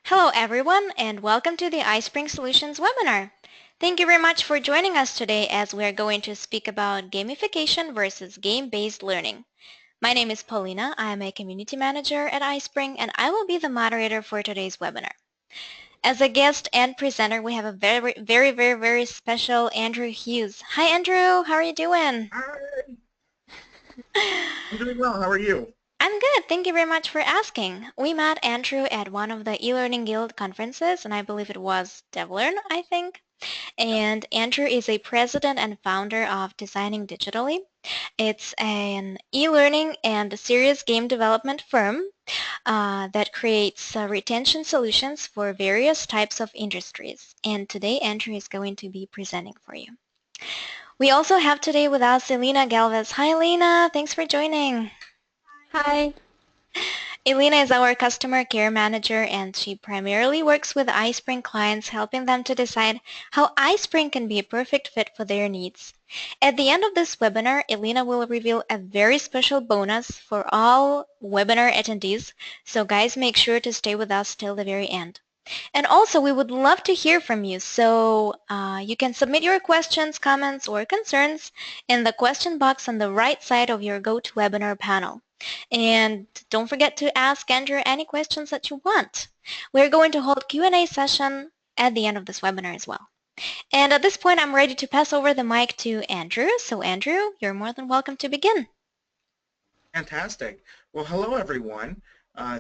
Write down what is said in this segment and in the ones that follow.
Hello everyone and welcome to the iSpring Solutions webinar. Thank you very much for joining us today as we are going to speak about gamification versus game-based learning. My name is Paulina. I am a community manager at iSpring and I will be the moderator for today's webinar. As a guest and presenter, we have a very special Andrew Hughes. Hi Andrew, how are you doing? Hi, I'm doing well. How are you? I'm good. Thank you very much for asking. We met Andrew at one of the eLearning Guild conferences, and I believe it was DevLearn, I think. And Andrew is a president and founder of Designing Digitally. It's an e-learning and serious game development firm that creates retention solutions for various types of industries. And today, Andrew is going to be presenting for you. We also have today with us Elena Galvez. Hi, Elena. Thanks for joining. Hi. Elena is our customer care manager and she primarily works with iSpring clients, helping them to decide how iSpring can be a perfect fit for their needs. At the end of this webinar, Elena will reveal a very special bonus for all webinar attendees, so guys, make sure to stay with us till the very end. And also, we would love to hear from you, so you can submit your questions, comments, or concerns in the question box on the right side of your GoToWebinar panel. And don't forget to ask Andrew any questions that you want. We're going to hold Q&A session at the end of this webinar as well. And at this point, I'm ready to pass over the mic to Andrew. So Andrew, you're more than welcome to begin. Fantastic. Well, hello, everyone.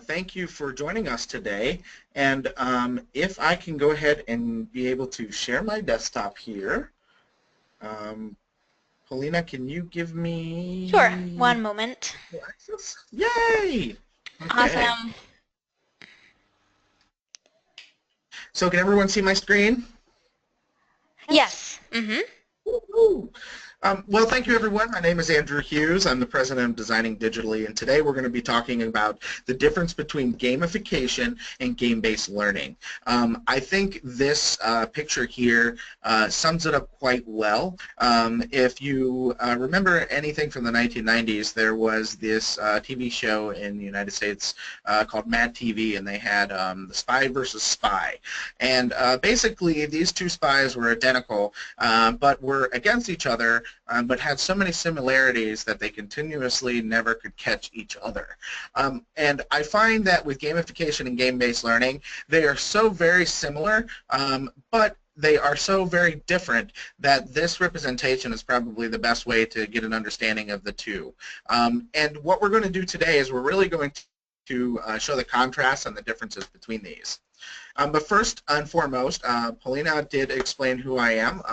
Thank you for joining us today. And if I can go ahead and be able to share my desktop here. Paulina, can you give me... Sure. One moment. Access? Yay! Okay. Awesome. So can everyone see my screen? Yes. Mm-hmm. Woo-hoo. Well, thank you, everyone. My name is Andrew Hughes. I'm the president of Designing Digitally, and today we're going to be talking about the difference between gamification and game-based learning. I think this picture here sums it up quite well. If you remember anything from the 1990s, there was this TV show in the United States called Mad TV, and they had the Spy versus Spy. And basically, these two spies were identical, but were against each other, but had so many similarities that they continuously never could catch each other. And I find that with gamification and game-based learning, they are so very similar, but they are so very different that this representation is probably the best way to get an understanding of the two. And what we're going to do today is we're really going to show the contrasts and the differences between these. But first and foremost, Paulina did explain who I am.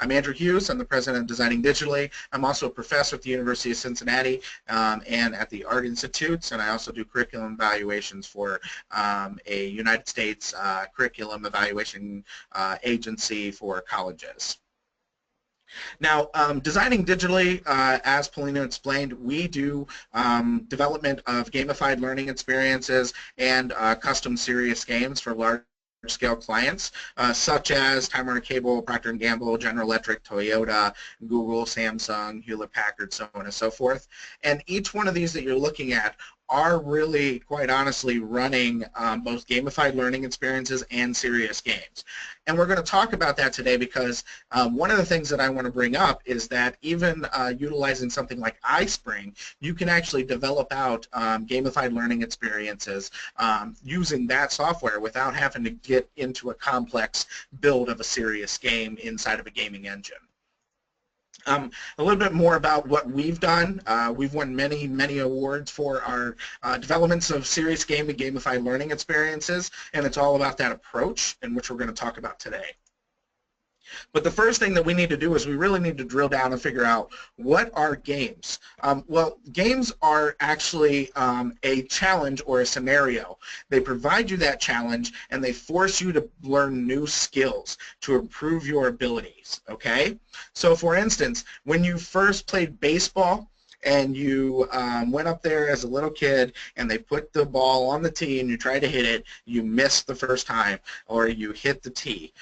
I'm Andrew Hughes. I'm the president of Designing Digitally. I'm also a professor at the University of Cincinnati and at the Art Institutes, and I also do curriculum evaluations for a United States curriculum evaluation agency for colleges. Now, Designing Digitally, as Paulina explained, we do development of gamified learning experiences and custom serious games for large-scale clients, such as Time Warner Cable, Procter & Gamble, General Electric, Toyota, Google, Samsung, Hewlett-Packard, so on and so forth. And each one of these that you're looking at are really, quite honestly, running both gamified learning experiences and serious games. And we're going to talk about that today because one of the things that I want to bring up is that even utilizing something like iSpring, you can actually develop out gamified learning experiences using that software without having to get into a complex build of a serious game inside of a gaming engine. A little bit more about what we've done. We've won many awards for our developments of serious game and gamified learning experiences, and it's all about that approach in which we're going to talk about today. But the first thing that we need to do is we really need to drill down and figure out what are games. Well, games are actually a challenge or a scenario. They provide you that challenge and they force you to learn new skills to improve your abilities, okay? So for instance, when you first played baseball, and you went up there as a little kid and they put the ball on the tee and you try to hit it, you missed the first time or you hit the tee.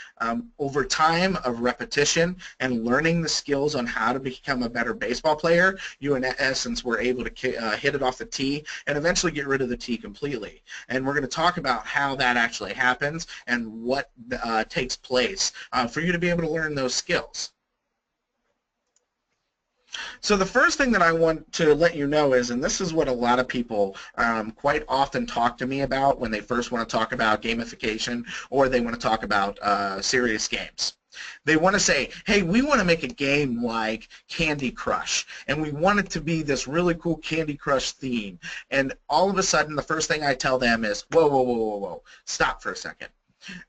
Over time of repetition and learning the skills on how to become a better baseball player, you in essence were able to hit it off the tee and eventually get rid of the tee completely. And we're going to talk about how that actually happens and what takes place for you to be able to learn those skills. So the first thing that I want to let you know is, and this is what a lot of people quite often talk to me about when they first want to talk about gamification or they want to talk about serious games. They want to say, hey, we want to make a game like Candy Crush, and we want it to be this really cool Candy Crush theme. And all of a sudden, the first thing I tell them is, whoa, whoa, whoa, whoa, whoa, stop for a second.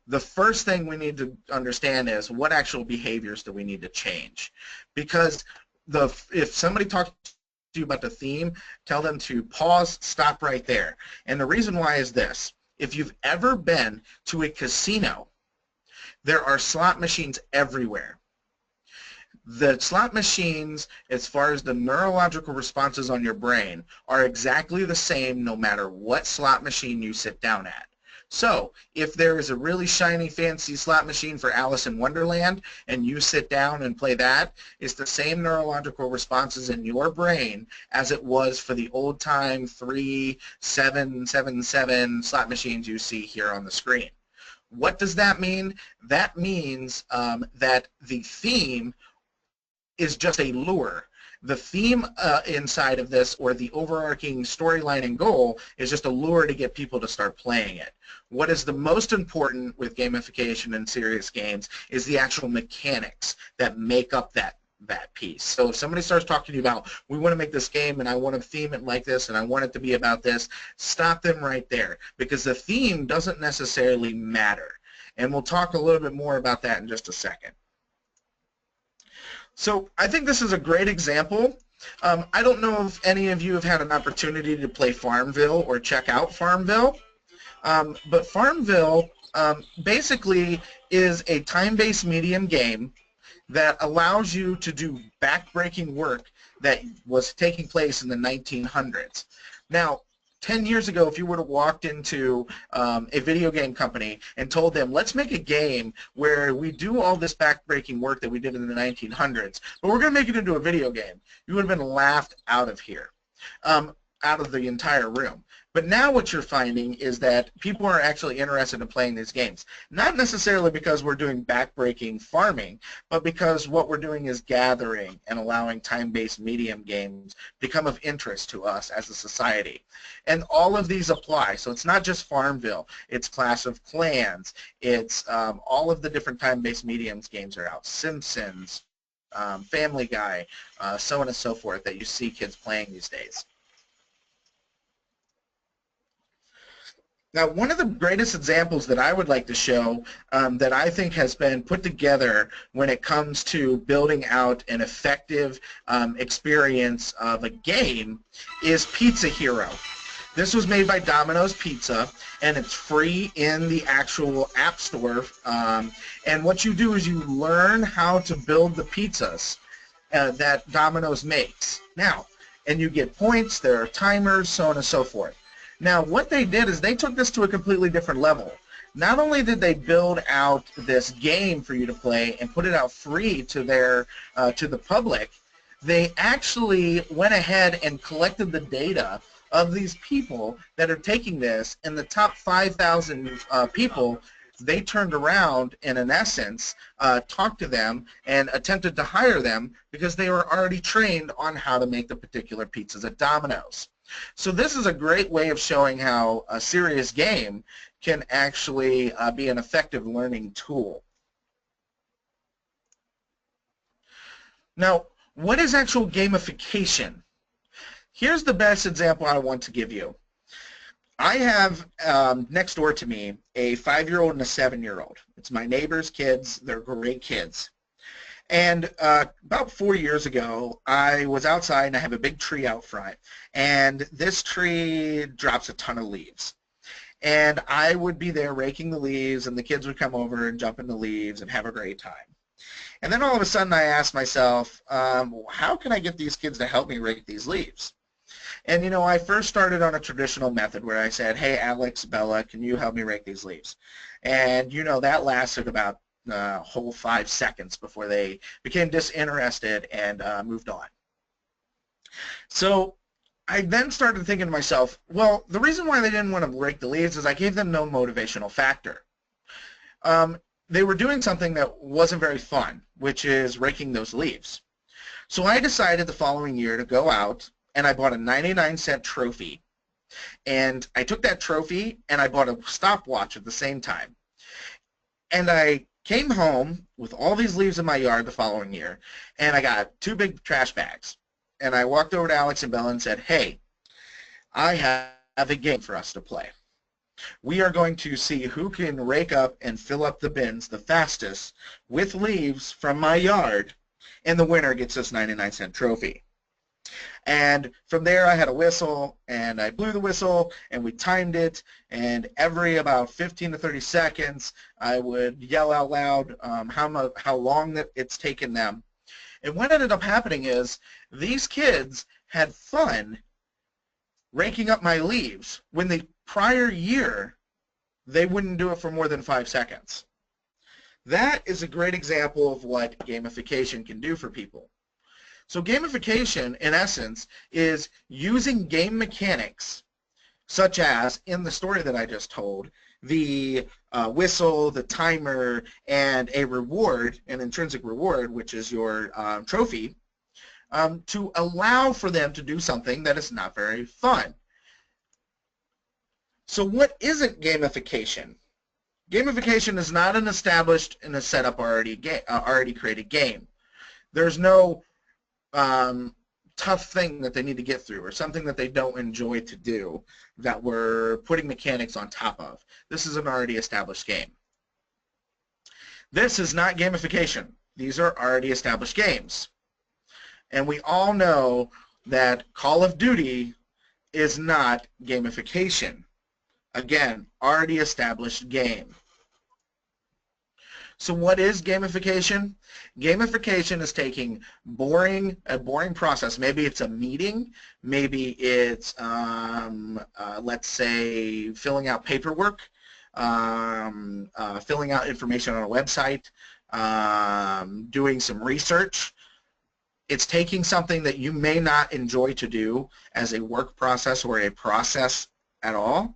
The first thing we need to understand is what actual behaviors do we need to change. Because if somebody talks to you about the theme, tell them to pause, stop right there. And the reason why is this. If you've ever been to a casino, there are slot machines everywhere. The slot machines, as far as the neurological responses on your brain, are exactly the same no matter what slot machine you sit down at. So, if there is a really shiny, fancy slot machine for Alice in Wonderland, and you sit down and play that, it's the same neurological responses in your brain as it was for the old-time 3777 slot machines you see here on the screen. What does that mean? That means that the theme is just a lure. The theme inside of this, or the overarching storyline and goal, is just a lure to get people to start playing it. What is the most important with gamification and serious games is the actual mechanics that make up that piece. So if somebody starts talking to you about, we want to make this game and I want to theme it like this and I want it to be about this, stop them right there, because the theme doesn't necessarily matter. And we'll talk a little bit more about that in just a second. So I think this is a great example. I don't know if any of you have had an opportunity to play Farmville or check out Farmville, but Farmville basically is a time-based medium game that allows you to do back-breaking work that was taking place in the 1900s. Now, 10 years ago, if you would have walked into a video game company and told them, let's make a game where we do all this back-breaking work that we did in the 1900s, but we're going to make it into a video game, you would have been laughed out of here, out of the entire room. But now what you're finding is that people are actually interested in playing these games. Not necessarily because we're doing back-breaking farming, but because what we're doing is gathering and allowing time-based medium games become of interest to us as a society. And all of these apply. So it's not just Farmville. It's Clash of Clans. It's all of the different time-based mediums games are out. Simpsons, Family Guy, so on and so forth that you see kids playing these days. Now, one of the greatest examples that I would like to show that I think has been put together when it comes to building out an effective experience of a game is Pizza Hero. This was made by Domino's Pizza, and it's free in the actual App Store. And what you do is you learn how to build the pizzas that Domino's makes. Now, and you get points, there are timers, so on and so forth. Now, what they did is they took this to a completely different level. Not only did they build out this game for you to play and put it out free to the public, they actually went ahead and collected the data of these people that are taking this, and the top 5,000 people, they turned around and, in essence, talked to them and attempted to hire them because they were already trained on how to make the particular pizzas at Domino's. So this is a great way of showing how a serious game can actually be an effective learning tool. Now, what is actual gamification? Here's the best example I want to give you. I have next door to me a 5-year-old and a 7-year-old. It's my neighbor's kids. They're great kids. And about 4 years ago, I was outside and I have a big tree out front, and this tree drops a ton of leaves. And I would be there raking the leaves, and the kids would come over and jump in the leaves and have a great time. And then all of a sudden I asked myself, how can I get these kids to help me rake these leaves? And I first started on a traditional method where I said, hey, Alex, Bella, can you help me rake these leaves? And that lasted about a whole 5 seconds before they became disinterested and moved on. So I then started thinking to myself, well, the reason why they didn't want to rake the leaves is I gave them no motivational factor. They were doing something that wasn't very fun, which is raking those leaves. So I decided the following year to go out and I bought a 99-cent trophy. And I took that trophy and I bought a stopwatch at the same time. And I came home with all these leaves in my yard the following year, and I got 2 big trash bags. And I walked over to Alex and Bella and said, hey, I have a game for us to play. We are going to see who can rake up and fill up the bins the fastest with leaves from my yard, and the winner gets this 99-cent trophy. And from there I had a whistle, and I blew the whistle, and we timed it, and every about 15 to 30 seconds I would yell out loud how long that it's taken them. And what ended up happening is these kids had fun raking up my leaves when the prior year they wouldn't do it for more than 5 seconds. That is a great example of what gamification can do for people. So gamification, in essence, is using game mechanics, such as in the story that I just told, the whistle, the timer, and a reward, an intrinsic reward, which is your trophy, to allow for them to do something that is not very fun. So what isn't gamification? Gamification is not an established and a set up already created game. There's no tough thing that they need to get through or something that they don't enjoy to do that we're putting mechanics on top of. This is an already established game. This is not gamification. These are already established games. And we all know that Call of Duty is not gamification. Again, already established game. So what is gamification? Gamification is taking a boring process. Maybe it's a meeting. Maybe it's, let's say, filling out paperwork, filling out information on a website, doing some research. It's taking something that you may not enjoy to do as a work process or a process at all,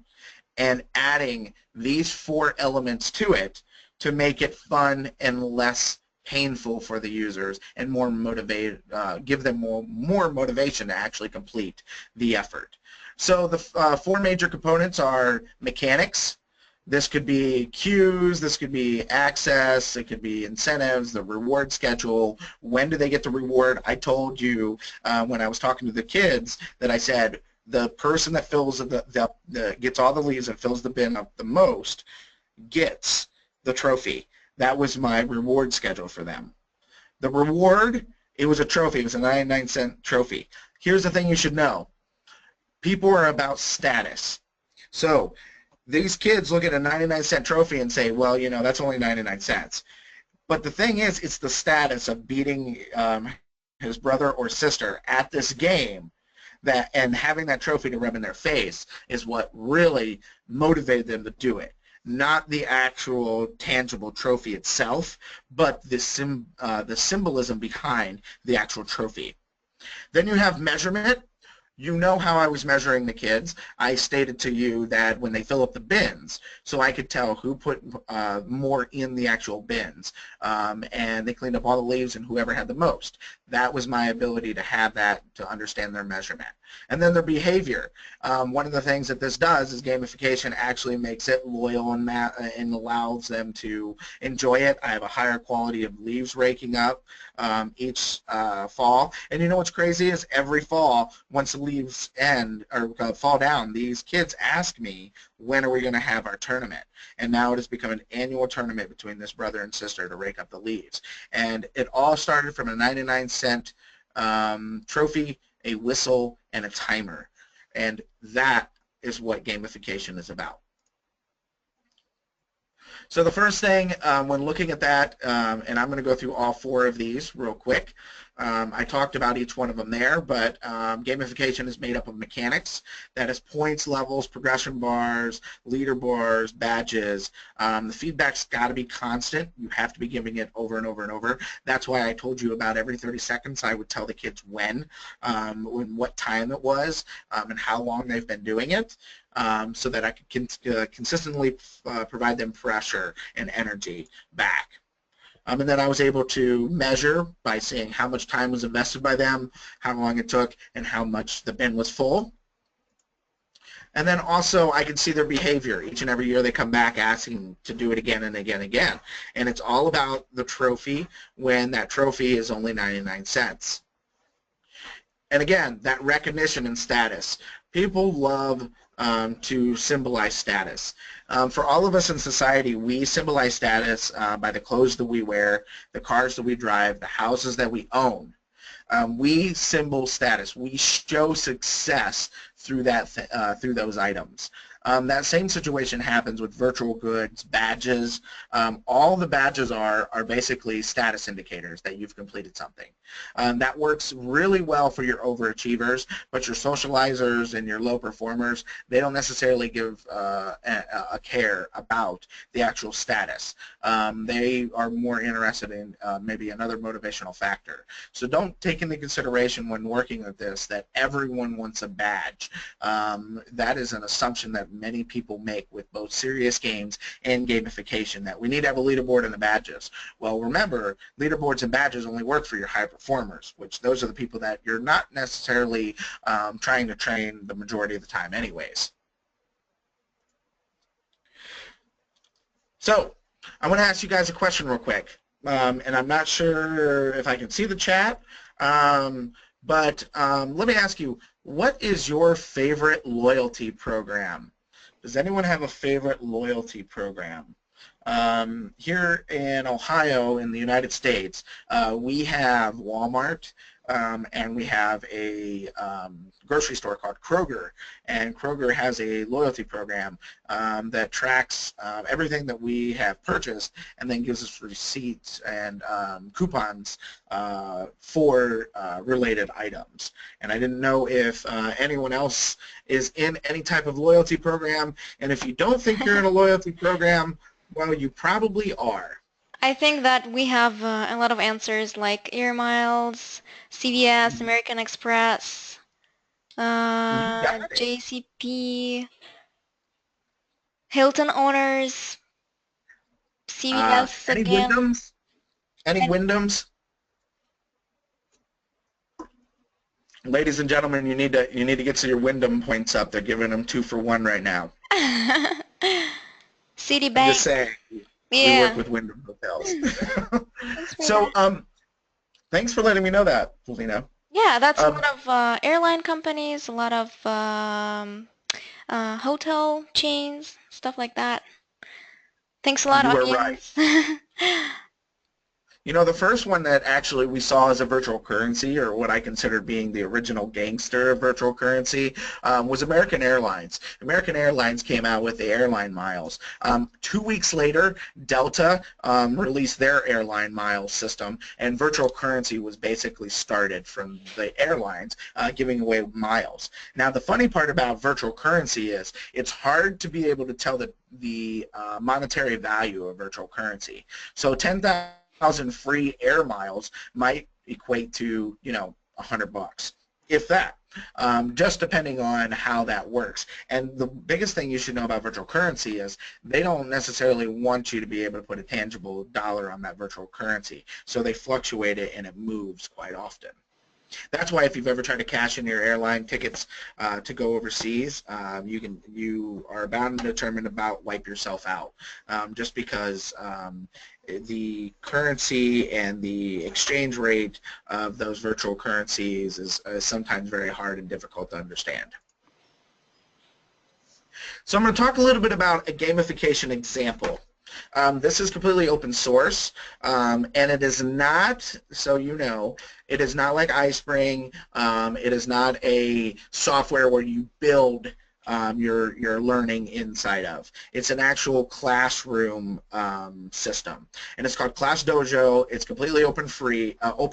and adding these 4 elements to it to make it fun and less painful for the users and more motivated, give them more motivation to actually complete the effort. So the 4 major components are mechanics. This could be cues, this could be access, it could be incentives, the reward schedule. When do they get the reward? I told you when I was talking to the kids that I said the person that fills gets all the leaves and fills the bin up the most gets the trophy. That was my reward schedule for them. The reward, it was a trophy. It was a 99-cent trophy. Here's the thing you should know. People are about status. So these kids look at a 99-cent trophy and say, well, that's only 99 cents. But the thing is, it's the status of beating his brother or sister at this game and having that trophy to rub in their face is what really motivated them to do it. Not the actual tangible trophy itself, but the symbolism behind the actual trophy. Then you have measurement. You know how I was measuring the kids. I stated to you that when they fill up the bins, so I could tell who put more in the actual bins, and they cleaned up all the leaves and whoever had the most. That was my ability to have that, to understand their measurement. And then their behavior. One of the things that this does is gamification actually makes it loyal and allows them to enjoy it. I have a higher quality of leaves raking up each fall. And you know what's crazy is every fall, once the leaves end or fall down, these kids ask me, when are we going to have our tournament? And now it has become an annual tournament between this brother and sister to rake up the leaves. And it all started from a 99-cent trophy, a whistle, and a timer. And that is what gamification is about. So the first thing when looking at that, and I'm going to go through all 4 of these real quick. I talked about each one of them there, but gamification is made up of mechanics. That is points, levels, progression bars, leaderboards, badges. The feedback's got to be constant. You have to be giving it over and over and over. That's why I told you about every 30 seconds I would tell the kids what time it was, and how long they've been doing it. So that I could consistently provide them pressure and energy back. And then I was able to measure by seeing how much time was invested by them, how long it took, and how much the bin was full. And then also I can see their behavior. Each and every year they come back asking to do it again and again and again. And it's all about the trophy when that trophy is only 99 cents. And again, that recognition and status. People love to symbolize status. For all of us in society, we symbolize status by the clothes that we wear, the cars that we drive, the houses that we own. We symbol status. We show success through through those items. That same situation happens with virtual goods, badges. All the badges are basically status indicators that you've completed something. That works really well for your overachievers, but your socializers and your low performers, they don't necessarily give a care about the actual status. They are more interested in maybe another motivational factor. So don't take into consideration when working with this that everyone wants a badge. That is an assumption that many people make with both serious games and gamification, that we need to have a leaderboard and the badges. Well, remember, leaderboards and badges only work for your high performers, which those are the people that you're not necessarily trying to train the majority of the time anyways. So I want to ask you guys a question real quick, and I'm not sure if I can see the chat, but let me ask you, what is your favorite loyalty program? Does anyone have a favorite loyalty program? Here in Ohio, in the United States, we have Walmart, and we have a grocery store called Kroger, and Kroger has a loyalty program that tracks everything that we have purchased and then gives us receipts and coupons for related items. And I didn't know if anyone else is in any type of loyalty program, and if you don't think you're in a loyalty program, well, you probably are. I think that we have a lot of answers like Air Miles, CVS, American Express, You got it. JCP, Hilton Owners, CVS Any again. Wyndhams? Any And Wyndhams? Ladies and gentlemen, you need to get your Wyndham points up. They're giving them 2 for 1 right now. I'm just Citibank, saying, we work yeah. with Wyndham hotels. Thanks for So, that. thanks for letting me know that, Felina. Yeah, that's a lot Um, of airline companies, a lot of hotel chains, stuff like that. Thanks a lot, you are right. audience. You know, the first one that actually we saw as a virtual currency, or what I consider being the original gangster of virtual currency, was American Airlines. American Airlines came out with the airline miles. 2 weeks later, Delta released their airline miles system, and virtual currency was basically started from the airlines giving away miles. Now, the funny part about virtual currency is it's hard to be able to tell the monetary value of virtual currency. So 10,000 free air miles might equate to, you know, $100, if that, just depending on how that works. And the biggest thing you should know about virtual currency is they don't necessarily want you to be able to put a tangible dollar on that virtual currency, so they fluctuate it and it moves quite often. That's why if you've ever tried to cash in your airline tickets to go overseas, you are bound and determined to about wipe yourself out, just because the currency and the exchange rate of those virtual currencies is sometimes very hard and difficult to understand. So I'm going to talk a little bit about a gamification example. This is completely open source, and it is not, so you know, it is not like iSpring. It is not a software where you build your learning inside of. It's an actual classroom system, and it's called Class Dojo. It's completely open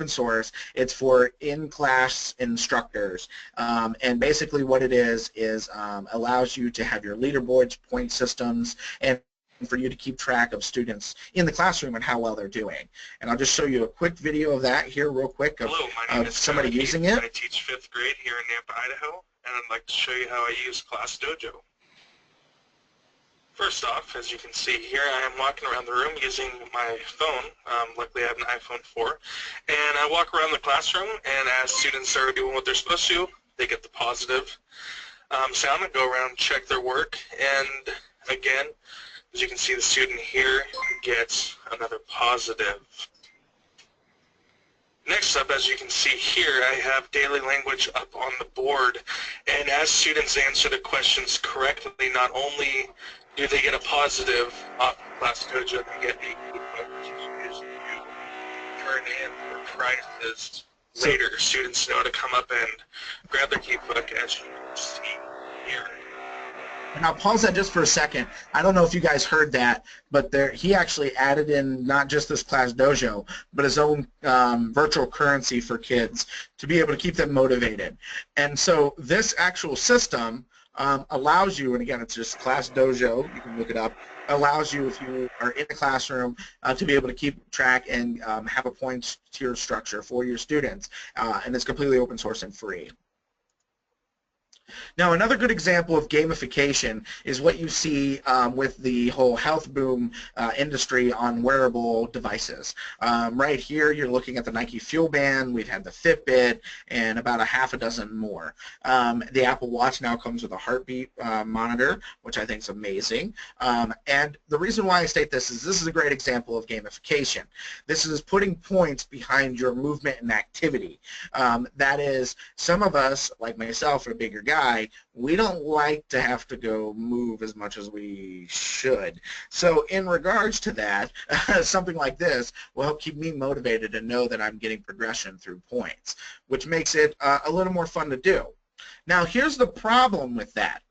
source. It's for in-class instructors, and basically what it is allows you to have your leaderboards, point systems, and for you to keep track of students in the classroom and how well they're doing. And I'll just show you a quick video of that here real quick of, Hello, my name is somebody Keith. using it. I teach 5th grade here in Nampa, Idaho, and I'd like to show you how I use Class Dojo. First off, as you can see here, I am walking around the room using my phone. Luckily I have an iPhone 4. And I walk around the classroom, and as students are doing what they're supposed to, they get the positive sound and go around and check their work. And again, as you can see, the student here gets another positive. Next up, as you can see here, I have daily language up on the board, and as students answer the questions correctly, not only do they get a positive off Class Dojo, they get a coupon which is used to turn in for prizes later. Students know to come up and grab their keybook, as you can see here. And I'll pause that just for a second. I don't know if you guys heard that, but he actually added in not just this Class Dojo, but his own virtual currency for kids to be able to keep them motivated. And so this actual system allows you, and again, it's just Class Dojo, you can look it up, allows you, if you are in a classroom, to be able to keep track and have a points tier structure for your students. And it's completely open source and free. Now, another good example of gamification is what you see with the whole health boom industry on wearable devices. Right here, you're looking at the Nike Fuel Band. We've had the Fitbit and about a half a dozen more. The Apple Watch now comes with a heartbeat monitor, which I think is amazing. And the reason why I state this is a great example of gamification. This is putting points behind your movement and activity. That is, some of us, like myself, a bigger guy, we don't like to have to go move as much as we should. So in regards to that, something like this will help keep me motivated and know that I'm getting progression through points, which makes it a little more fun to do. Now, here's the problem with that.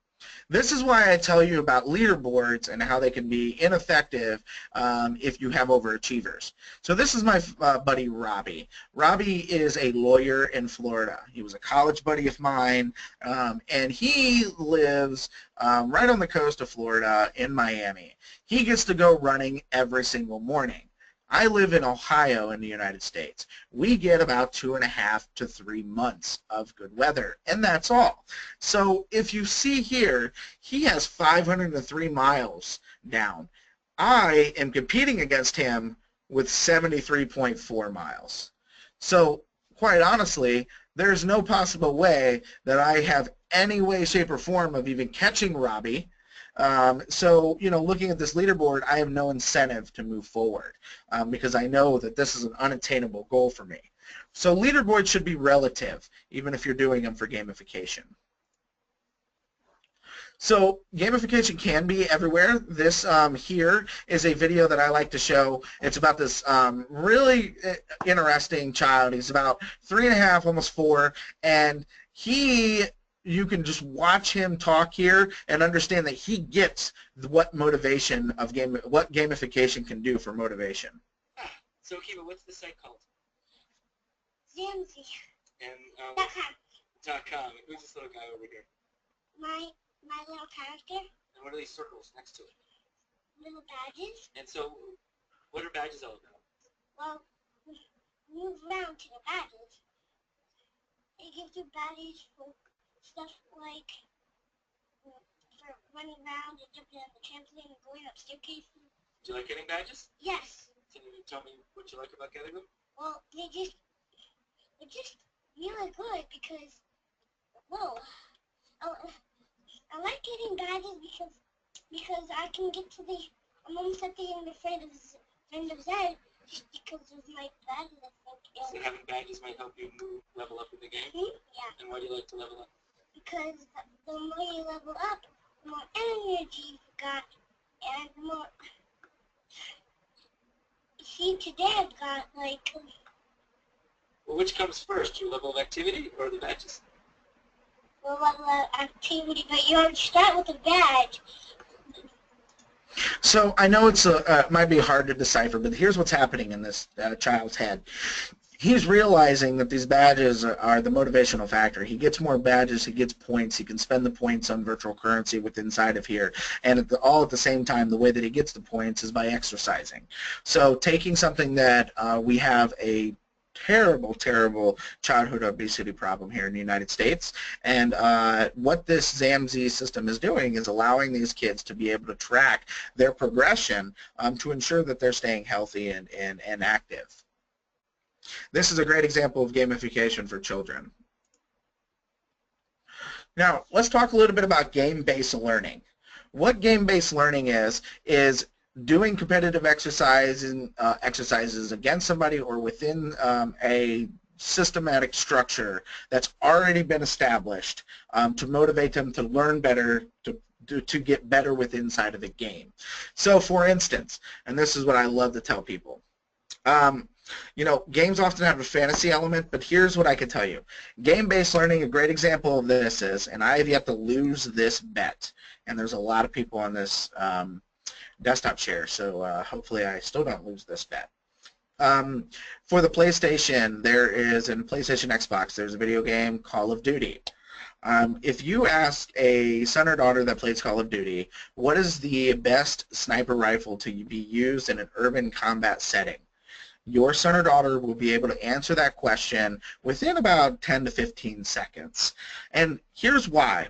This is why I tell you about leaderboards and how they can be ineffective if you have overachievers. So this is my buddy Robbie. Robbie is a lawyer in Florida. He was a college buddy of mine, and he lives right on the coast of Florida in Miami. He gets to go running every single morning. I live in Ohio in the United States. We get about 2.5 to 3 months of good weather, and that's all. So if you see here, he has 503 miles down. I am competing against him with 73.4 miles. So quite honestly, there's no possible way that I have any way, shape, or form of even catching Robbie. So, you know, looking at this leaderboard, I have no incentive to move forward because I know that this is an unattainable goal for me. So leaderboards should be relative, even if you're doing them for gamification. So gamification can be everywhere. This here is a video that I like to show. It's about this really interesting child. He's about 3.5, almost 4, and you can just watch him talk here and understand that he gets what motivation of what gamification can do for motivation. So Kiva, what's the site called? Zamzy. And .com. Who's this little guy over here? My little character. And what are these circles next to it? Little badges. And so, what are badges all about? Well, we move around to the badges. It gives you badges for stuff like for running around and jumping on the trampoline and going up staircases. Do you like getting badges? Yes. Can you tell me what you like about getting them? Well, they're just really good because, whoa, I like getting badges because I can get to I'm almost at the end of Friend of Zed just because of my badges, I think. So having badges might help you level up in the game? Yeah. And why do you like to level up? Because the more you level up, the more energy you've got, and the more... See, today I've got, like... Well, which comes first, your level of activity or the badges? activity, but you have to start with a badge. So I know it's might be hard to decipher, but here's what's happening in this child's head. He's realizing that these badges are the motivational factor. He gets more badges, he gets points, he can spend the points on virtual currency with inside of here, and all at the same time, the way that he gets the points is by exercising. So taking something that we have a terrible, terrible childhood obesity problem here in the United States, and what this ZAMZ system is doing is allowing these kids to be able to track their progression to ensure that they're staying healthy and active. This is a great example of gamification for children. Now, let's talk a little bit about game-based learning. What game-based learning is doing competitive exercises against somebody or within a systematic structure that's already been established to motivate them to learn better, to get better with inside of the game. So, for instance, and this is what I love to tell people, you know, games often have a fantasy element, but here's what I can tell you. Game-based learning, a great example of this is, and I have yet to lose this bet, and there's a lot of people on this desktop share, so hopefully I still don't lose this bet. For the PlayStation, there is, in PlayStation Xbox, there's a video game, Call of Duty. If you ask a son or daughter that plays Call of Duty, what is the best sniper rifle to be used in an urban combat setting? Your son or daughter will be able to answer that question within about 10 to 15 seconds. And here's why.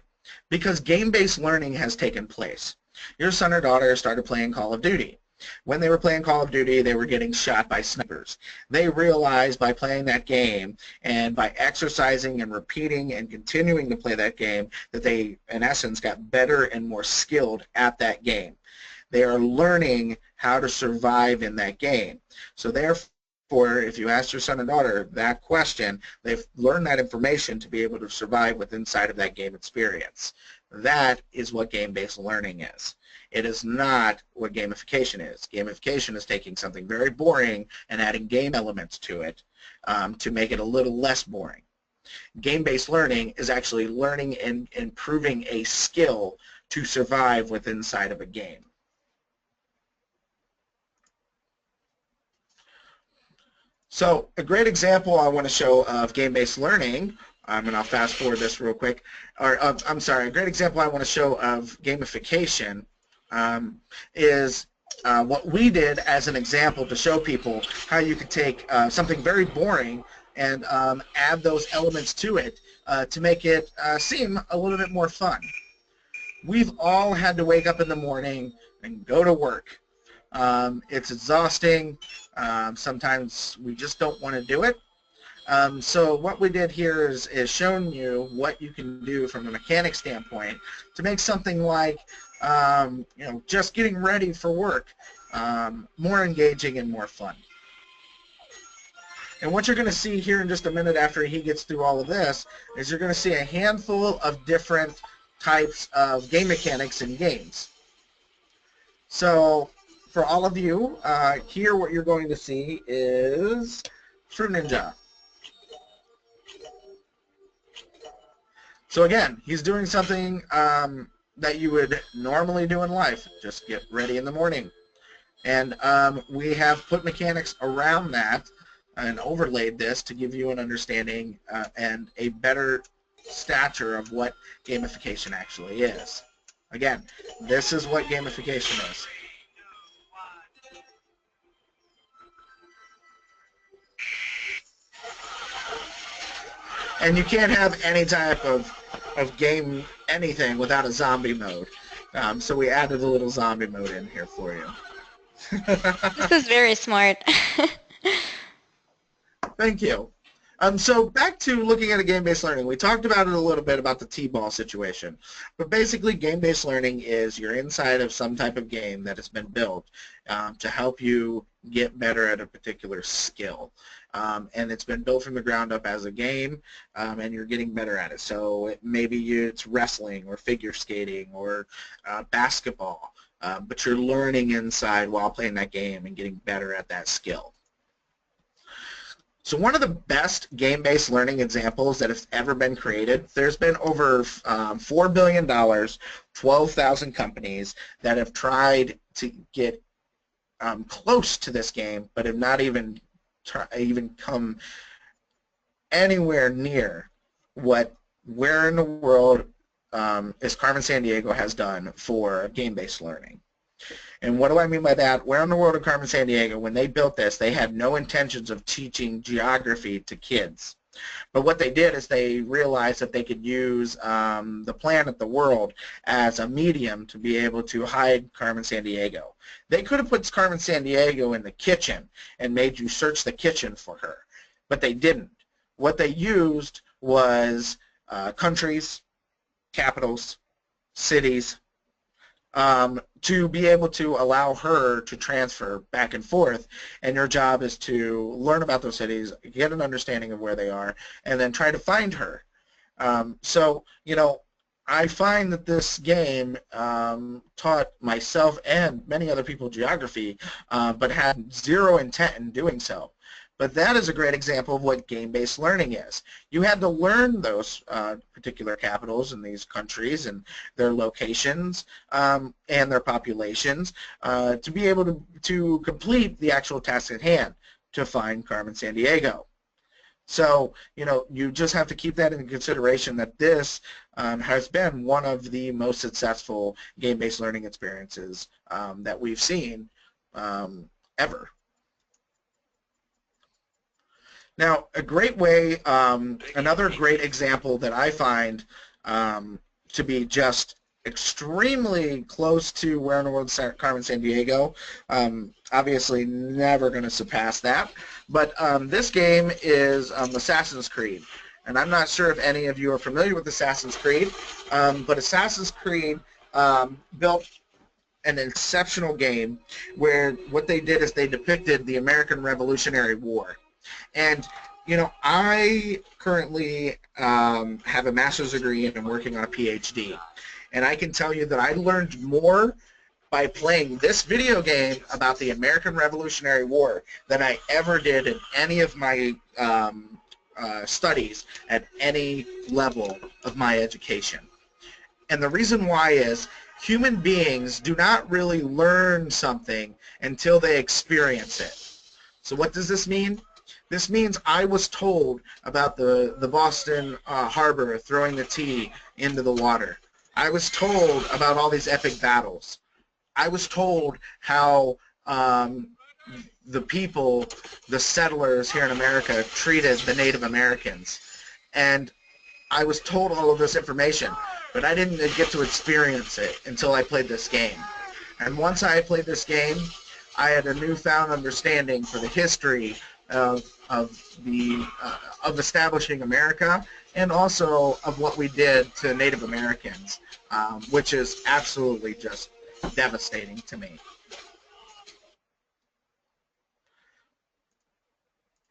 Because game-based learning has taken place. Your son or daughter started playing Call of Duty. When they were playing Call of Duty, they were getting shot by snipers. They realized by playing that game and by exercising and repeating and continuing to play that game that they, in essence, got better and more skilled at that game. They are learning how to survive in that game. So therefore, if you ask your son and daughter that question, they've learned that information to be able to survive with inside of that game experience. That is what game-based learning is. It is not what gamification is. Gamification is taking something very boring and adding game elements to it to make it a little less boring. Game-based learning is actually learning and improving a skill to survive with inside of a game. So a great example I want to show of game-based learning, and I'll fast forward this real quick, or I'm sorry, a great example I want to show of gamification is what we did as an example to show people how you could take something very boring and add those elements to it to make it seem a little bit more fun. We've all had to wake up in the morning and go to work. It's exhausting. Sometimes we just don't want to do it. So what we did here is shown you what you can do from a mechanic standpoint to make something like you know, just getting ready for work more engaging and more fun. And what you're going to see here in just a minute after he gets through all of this is you're going to see a handful of different types of game mechanics in games. So for all of you, here what you're going to see is True Ninja. So again, he's doing something that you would normally do in life. Just get ready in the morning. And we have put mechanics around that and overlaid this to give you an understanding and a better stature of what gamification actually is. Again, this is what gamification is. And you can't have any type of game anything without a zombie mode. So we added a little zombie mode in here for you. This is very smart. Thank you. So back to looking at a game-based learning. We talked about it a little bit about the T-ball situation. But basically, game-based learning is you're inside of some type of game that has been built to help you get better at a particular skill. And it's been built from the ground up as a game, and you're getting better at it. So maybe it's wrestling or figure skating or basketball, but you're learning inside while playing that game and getting better at that skill. So one of the best game-based learning examples that has ever been created, there's been over $4 billion, 12,000 companies that have tried to get close to this game, but have not even come anywhere near where in the world is Carmen Sandiego has done for game-based learning. And what do I mean by that? Where in the world of Carmen Sandiego, when they built this, they had no intentions of teaching geography to kids. But what they did is they realized that they could use the planet, the world, as a medium to be able to hide Carmen Sandiego. They could have put Carmen Sandiego in the kitchen and made you search the kitchen for her, but they didn't. What they used was countries, capitals, cities, to be able to allow her to transfer back and forth, and your job is to learn about those cities, get an understanding of where they are, and then try to find her. So, you know, I find that this game taught myself and many other people geography, but had zero intent in doing so. But that is a great example of what game-based learning is. You had to learn those particular capitals in these countries and their locations and their populations to be able to complete the actual task at hand, to find Carmen Sandiego. So, you know, you just have to keep that in consideration, that this has been one of the most successful game-based learning experiences that we've seen ever. Now, a great way, another great example that I find to be just extremely close to where in the world is Carmen Sandiego, obviously never going to surpass that, but this game is Assassin's Creed. And I'm not sure if any of you are familiar with Assassin's Creed, but Assassin's Creed built an exceptional game where what they did is they depicted the American Revolutionary War. And, you know, I currently have a master's degree and I'm working on a PhD. And I can tell you that I learned more by playing this video game about the American Revolutionary War than I ever did in any of my studies at any level of my education. And the reason why is human beings do not really learn something until they experience it. So what does this mean? This means I was told about the Boston Harbor throwing the tea into the water. I was told about all these epic battles. I was told how the people, the settlers here in America, treated the Native Americans. And I was told all of this information, but I didn't get to experience it until I played this game. And once I played this game, I had a newfound understanding for the history of establishing America, and also of what we did to Native Americans, which is absolutely just devastating to me.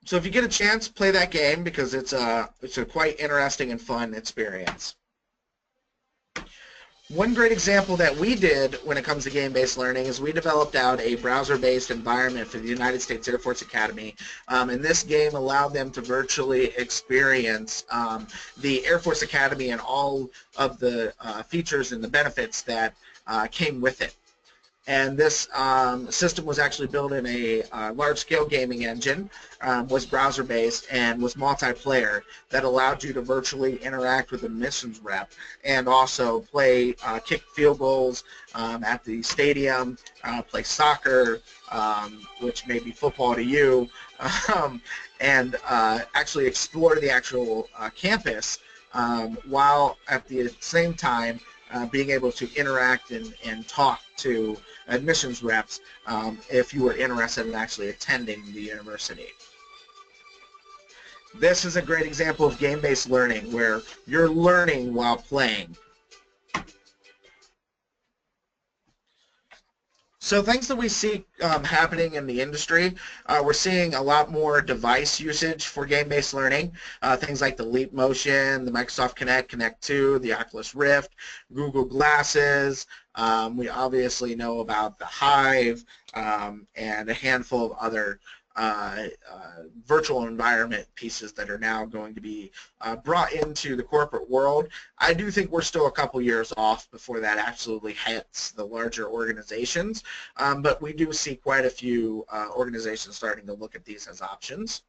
So if you get a chance, play that game, because it's a quite interesting and fun experience. One great example that we did when it comes to game-based learning is we developed out a browser-based environment for the United States Air Force Academy, and this game allowed them to virtually experience the Air Force Academy and all of the features and the benefits that came with it. And this system was actually built in a large-scale gaming engine, was browser-based, and was multiplayer, that allowed you to virtually interact with the missions rep, and also play kick field goals at the stadium, play soccer, which may be football to you, and actually explore the actual campus, while at the same time being able to interact and talk to admissions reps if you were interested in actually attending the university. This is a great example of game-based learning, where you're learning while playing. So things that we see happening in the industry, we're seeing a lot more device usage for game-based learning. Things like the Leap Motion, the Microsoft Kinect 2, the Oculus Rift, Google Glasses. We obviously know about the Hive and a handful of other virtual environment pieces that are now going to be brought into the corporate world. I do think we're still a couple years off before that absolutely hits the larger organizations, but we do see quite a few organizations starting to look at these as options.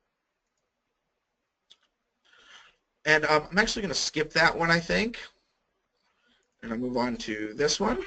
And I'm actually going to skip that one, I think, and I'll move on to this one.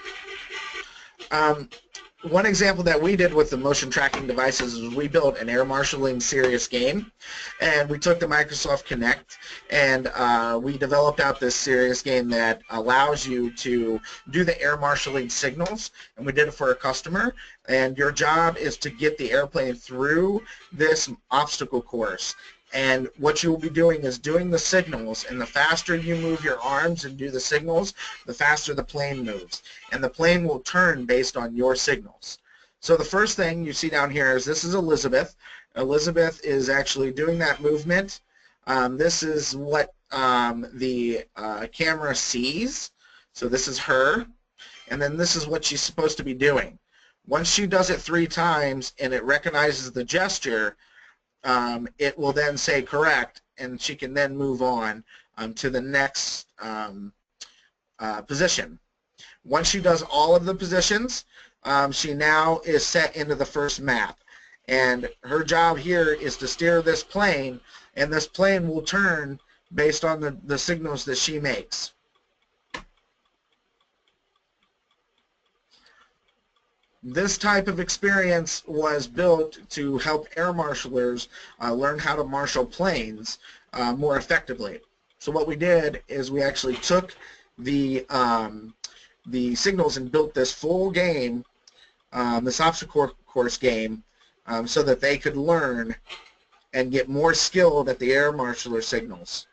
One example that we did with the motion tracking devices is we built an air marshalling serious game, and we took the Microsoft Kinect and we developed out this serious game that allows you to do the air marshalling signals, and we did it for a customer, and your job is to get the airplane through this obstacle course. And what you will be doing is doing the signals, and the faster you move your arms and do the signals, the faster the plane moves. And the plane will turn based on your signals. So the first thing you see down here is this is Elizabeth. Elizabeth is actually doing that movement. This is what the camera sees. So this is her. And then this is what she's supposed to be doing. Once she does it 3 times and it recognizes the gesture, it will then say correct, and she can then move on to the next position. Once she does all of the positions, she now is set into the first map. And her job here is to steer this plane, and this plane will turn based on the signals that she makes. This type of experience was built to help air marshalers learn how to marshal planes more effectively. So what we did is we actually took the signals and built this full game, this obstacle course game, so that they could learn and get more skilled at the air marshaler signals.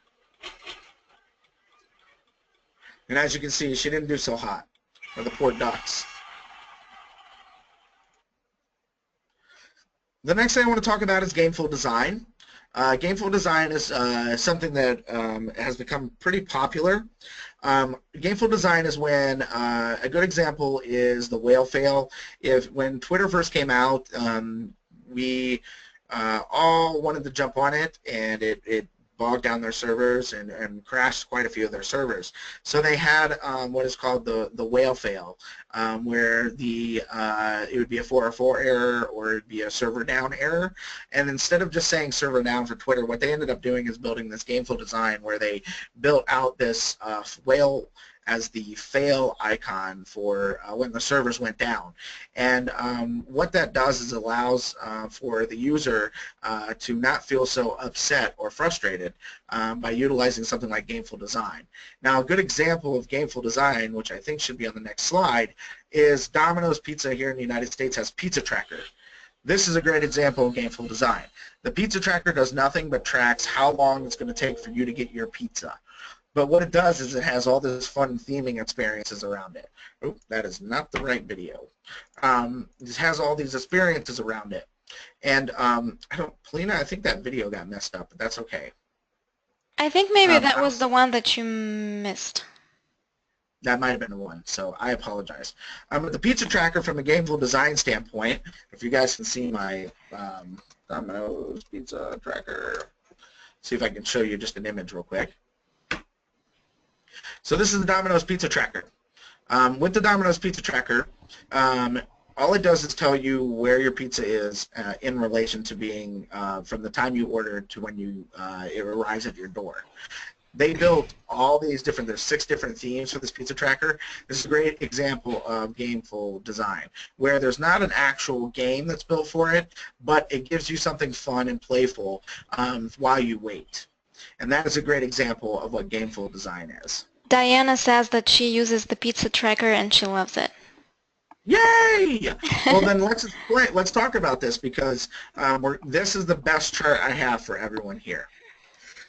And as you can see, she didn't do so hot, or the poor ducks. The next thing I want to talk about is gameful design. Gameful design is something that has become pretty popular. Gameful design is when a good example is the whale fail. When Twitter first came out, we all wanted to jump on it, and it bogged down their servers and crashed quite a few of their servers. So they had what is called the whale fail, where it would be a 404 error or it would be a server down error. And instead of just saying server down for Twitter, what they ended up doing is building this gameful design where they built out this whale as the fail icon for when the servers went down. And what that does is allows for the user to not feel so upset or frustrated by utilizing something like gameful design. Now, a good example of gameful design, which I think should be on the next slide, is Domino's Pizza here in the United States has Pizza Tracker. This is a great example of gameful design. The Pizza Tracker does nothing but tracks how long it's going to take for you to get your pizza. But what it does is it has all this fun theming experiences around it. Oh, that is not the right video. It has all these experiences around it. And Polina, I think that video got messed up, but that's okay. I think maybe that was the one that you missed. That might have been the one, so I apologize. But the Pizza Tracker, from a gameful design standpoint, if you guys can see my Domino's Pizza Tracker, see if I can show you just an image real quick. So this is the Domino's Pizza Tracker. With the Domino's Pizza Tracker, all it does is tell you where your pizza is in relation to being from the time you order to when it arrives at your door. They built all these different, there's 6 different themes for this Pizza Tracker. This is a great example of gameful design, where there's not an actual game that's built for it, but it gives you something fun and playful while you wait. And that is a great example of what gameful design is. Diana says that she uses the Pizza Tracker and she loves it. Yay! Well, then let's talk about this, because this is the best chart I have for everyone here.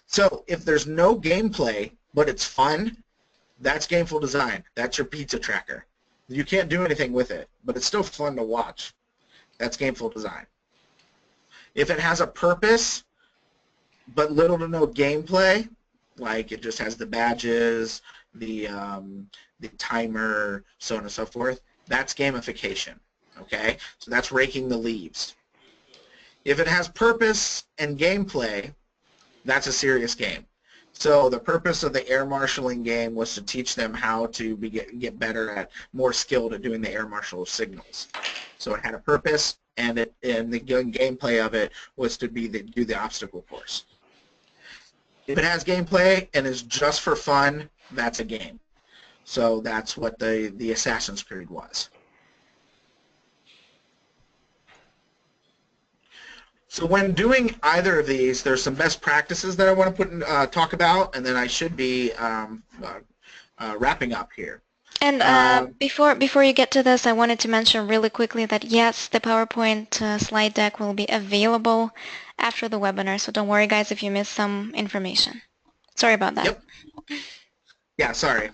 So if there's no gameplay, but it's fun, that's gameful design. That's your Pizza Tracker. You can't do anything with it, but it's still fun to watch. That's gameful design. If it has a purpose, but little to no gameplay, like it just has the badges, the timer, so on and so forth, that's gamification, okay? So that's raking the leaves. If it has purpose and gameplay, that's a serious game. So the purpose of the air marshalling game was to teach them how to get better at, more skilled at doing the air marshal signals. So it had a purpose, and the gameplay of it was to do the obstacle course. If it has gameplay and is just for fun, that's a game. So that's what the Assassin's Creed was. So when doing either of these, there's some best practices that I want to talk about, and then I should be wrapping up here. And before you get to this, I wanted to mention really quickly that yes, the PowerPoint slide deck will be available after the webinar, so don't worry guys if you missed some information. Sorry about that. Yep. Yeah, sorry.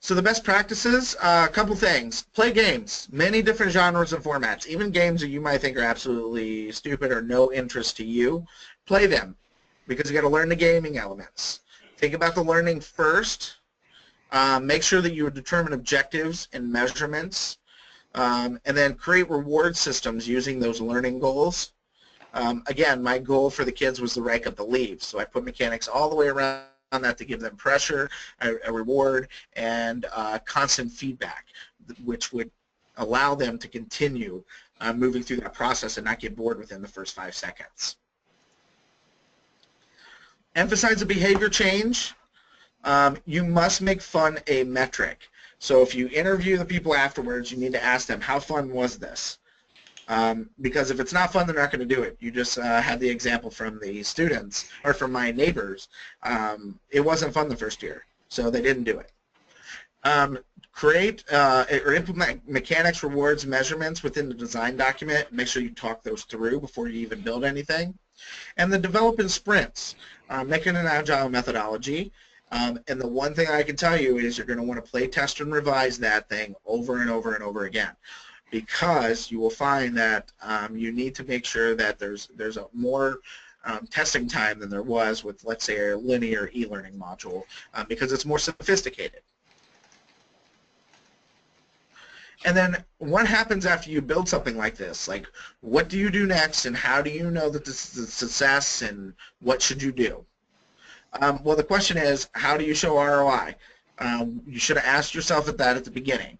So the best practices, a couple things. Play games, many different genres and formats, even games that you might think are absolutely stupid or no interest to you. Play them, because you got to learn the gaming elements. Think about the learning first. Make sure that you determine objectives and measurements, and then create reward systems using those learning goals. Again, my goal for the kids was to rake up the leaves, so I put mechanics all the way around that to give them pressure, a reward, and constant feedback, which would allow them to continue moving through that process and not get bored within the first 5 seconds. Emphasize the behavior change. You must make fun a metric. So if you interview the people afterwards, you need to ask them, how fun was this? Because if it's not fun, they're not going to do it. You just had the example from the students, or from my neighbors. It wasn't fun the first year, so they didn't do it. Create or implement mechanics, rewards, measurements within the design document. Make sure you talk those through before you even build anything. And then develop in sprints. Make it an agile methodology. And the one thing I can tell you is you're going to want to play, test, and revise that thing over and over and over again, because you will find that you need to make sure that there's a more testing time than there was with, let's say, a linear e-learning module, because it's more sophisticated. And then what happens after you build something like this? Like, what do you do next, and how do you know that this is a success, and what should you do? Well, the question is, how do you show ROI? You should have asked yourself that at the beginning.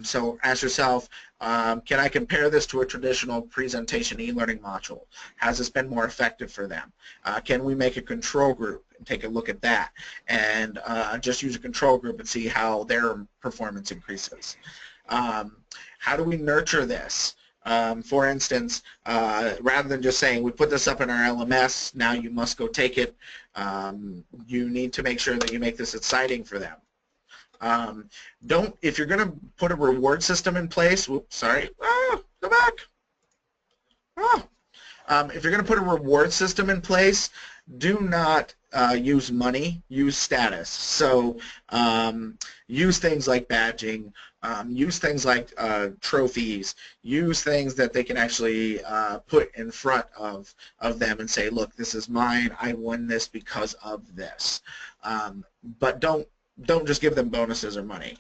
So ask yourself, can I compare this to a traditional presentation e-learning module? Has this been more effective for them? Can we make a control group and take a look at that, and just use a control group and see how their performance increases? How do we nurture this? For instance, rather than just saying, we put this up in our LMS, now you must go take it, you need to make sure that you make this exciting for them. If you're going to put a reward system in place, whoops, sorry, go back. If you're going to put a reward system in place, do not use money, use status. So use things like badging, use things like trophies, use things that they can actually put in front of them and say, look, this is mine, I won this because of this. But don't just give them bonuses or money.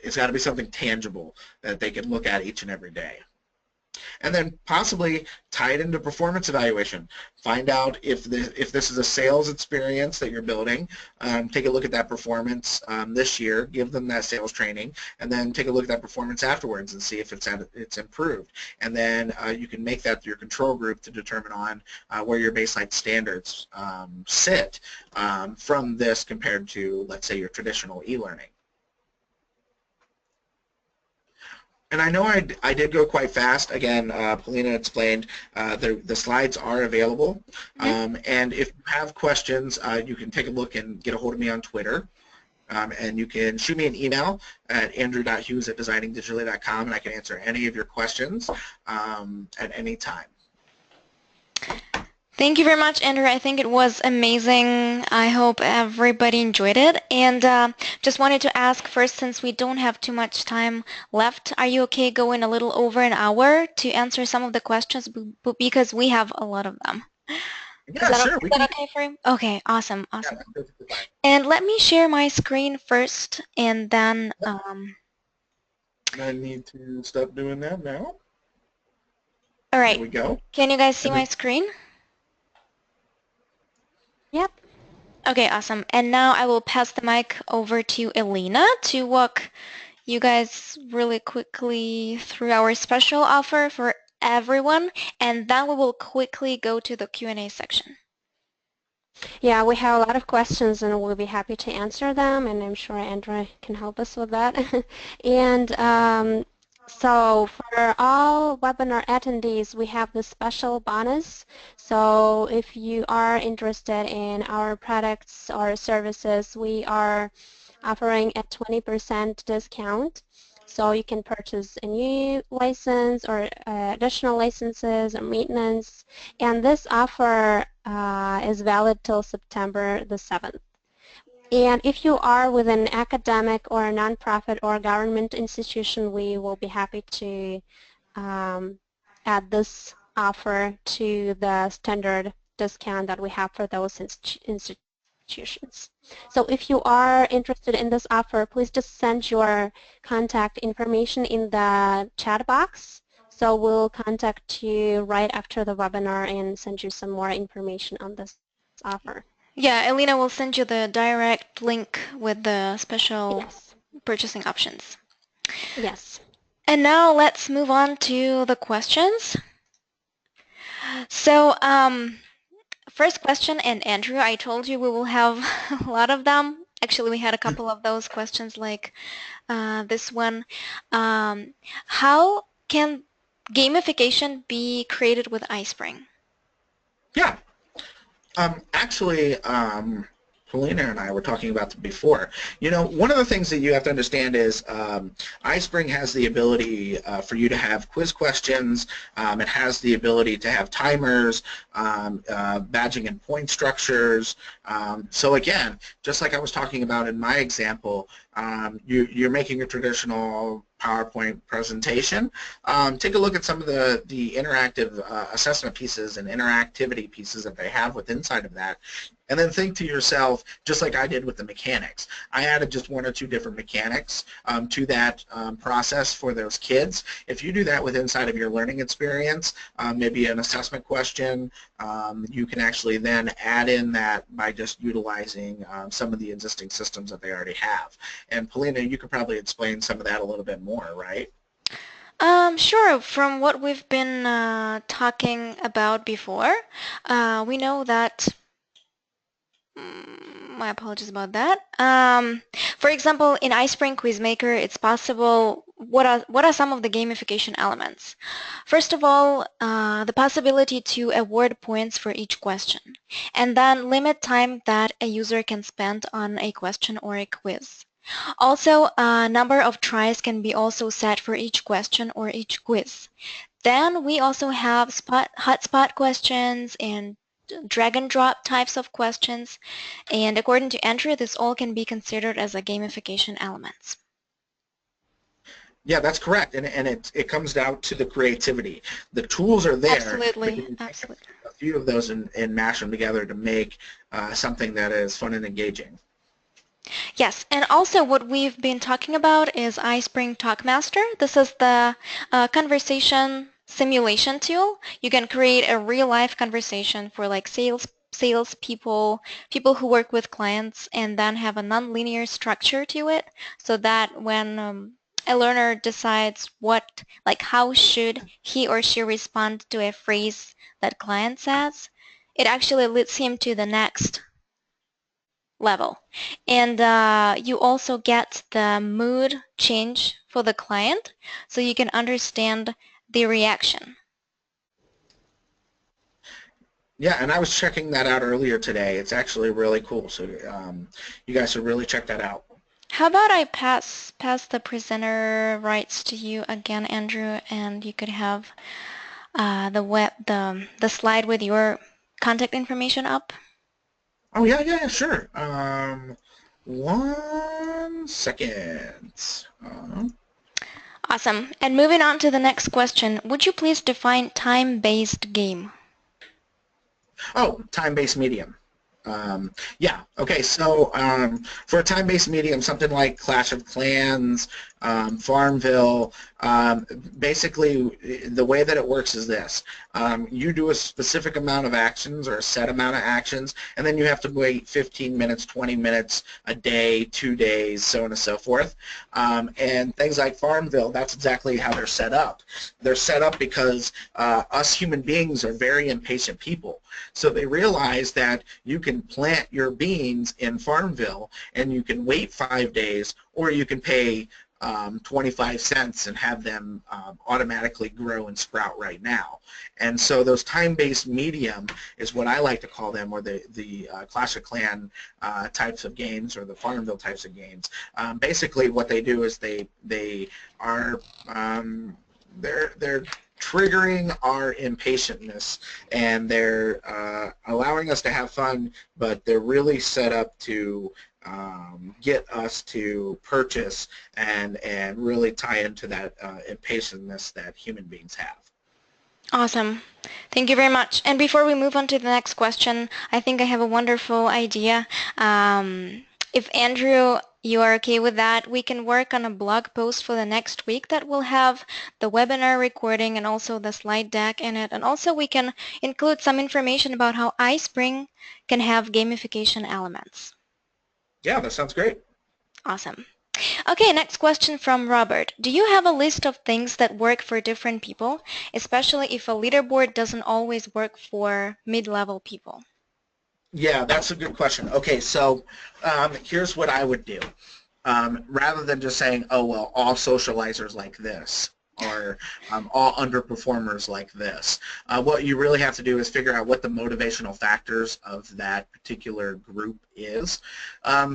It's got to be something tangible that they can look at each and every day. And then possibly tie it into performance evaluation. Find out if this is a sales experience that you're building. Take a look at that performance this year. Give them that sales training, and then take a look at that performance afterwards and see if it's improved. And then you can make that your control group to determine on where your baseline standards sit from this compared to, let's say, your traditional e-learning. And I know I did go quite fast. Again, Polina explained the slides are available. And if you have questions, you can take a look and get a hold of me on Twitter. And you can shoot me an email at andrew.hughes@designingdigitally.com, and I can answer any of your questions at any time. Thank you very much, Andrew. I think it was amazing. I hope everybody enjoyed it. And just wanted to ask first, since we don't have too much time left, are you okay going a little over an hour to answer some of the questions, because we have a lot of them? Yeah, sure. Is that okay for you? Okay, awesome, awesome. Yeah, that's perfectly fine. And let me share my screen first, and then I need to stop doing that now. All There right. we go. Can you guys see And my then, screen? Yep. Okay, awesome. And now I will pass the mic over to Elena to walk you guys really quickly through our special offer for everyone, and then we will quickly go to the Q&A section. Yeah, we have a lot of questions and we'll be happy to answer them, and I'm sure Andrea can help us with that. And so for all webinar attendees, we have this special bonus. So if you are interested in our products or services, we are offering a 20% discount. So you can purchase a new license or additional licenses or maintenance. And this offer is valid till September the 7th. And if you are with an academic or a nonprofit or government institution, we will be happy to add this offer to the standard discount that we have for those institutions. So if you are interested in this offer, please just send your contact information in the chat box. So we'll contact you right after the webinar and send you some more information on this offer. Yeah, Elena will send you the direct link with the special Yes. purchasing options. Yes. And now let's move on to the questions. So, first question, and Andrew, I told you we will have a lot of them. Actually, we had a couple of those questions like this one. How can gamification be created with iSpring? yeah. Actually, Helena and I were talking about this before. You know, one of the things that you have to understand is iSpring has the ability for you to have quiz questions. It has the ability to have timers, badging and point structures. So again, just like I was talking about in my example, you're making a traditional PowerPoint presentation. Take a look at some of the interactive assessment pieces and interactivity pieces that they have with inside of that. And then think to yourself, just like I did with the mechanics. I added just one or two different mechanics to that process for those kids. If you do that with inside of your learning experience, maybe an assessment question, you can actually then add in that by just utilizing some of the existing systems that they already have. And Polina, you could probably explain some of that a little bit more, right? Sure. From what we've been talking about before, we know that my apologies about that. For example, in iSpring Quizmaker, it's possible. What are some of the gamification elements? First of all, the possibility to award points for each question, and then limit time that a user can spend on a question or a quiz. Also, a number of tries can be also set for each question or each quiz. Then we also have hotspot questions and drag and drop types of questions, and according to Andrew, this all can be considered as a gamification elements. Yeah, that's correct, and it comes down to the creativity. The tools are there. Absolutely, absolutely. A few of those and mash them together to make something that is fun and engaging. Yes, and also what we've been talking about is iSpring Talkmaster. This is the conversation simulation tool. You can create a real-life conversation for like sales people, people who work with clients, and then have a non-linear structure to it, so that when a learner decides how should he or she respond to a phrase that client says, it actually leads him to the next level. And you also get the mood change for the client, so you can understand the reaction. Yeah, and I was checking that out earlier today. It's actually really cool, so you guys should really check that out. How about I pass the presenter rights to you again, Andrew, and you could have the slide with your contact information up. Oh yeah, sure. 1 second. Awesome. And moving on to the next question, would you please define time-based game? Oh, time-based medium. Yeah, okay, so for a time-based medium, something like Clash of Clans, Farmville. Basically, the way that it works is this. You do a specific amount of actions or a set amount of actions, and then you have to wait 15 minutes, 20 minutes, a day, 2 days, so on and so forth. And things like Farmville, that's exactly how they're set up. They're set up because us human beings are very impatient people. So they realize that you can plant your beans in Farmville and you can wait 5 days, or you can pay 25 cents and have them automatically grow and sprout right now. And so those time-based medium is what I like to call them, or the Clash of Clan types of games, or the Farmville types of games. Basically what they do is they are they're triggering our impatientness, and they're allowing us to have fun, but they're really set up to get us to purchase and really tie into that impatientness that human beings have. Awesome. Thank you very much. And before we move on to the next question, I think I have a wonderful idea. If Andrew, you are okay with that, we can work on a blog post for the next week that will have the webinar recording and also the slide deck in it. And also we can include some information about how iSpring can have gamification elements. Yeah, that sounds great. Awesome. Okay, next question from Robert. Do you have a list of things that work for different people, especially if a leaderboard doesn't always work for mid-level people? Yeah, that's a good question. Okay, so here's what I would do. Rather than just saying, oh, well, all socializers like this, or all underperformers like this, what you really have to do is figure out what the motivational factors of that particular group is.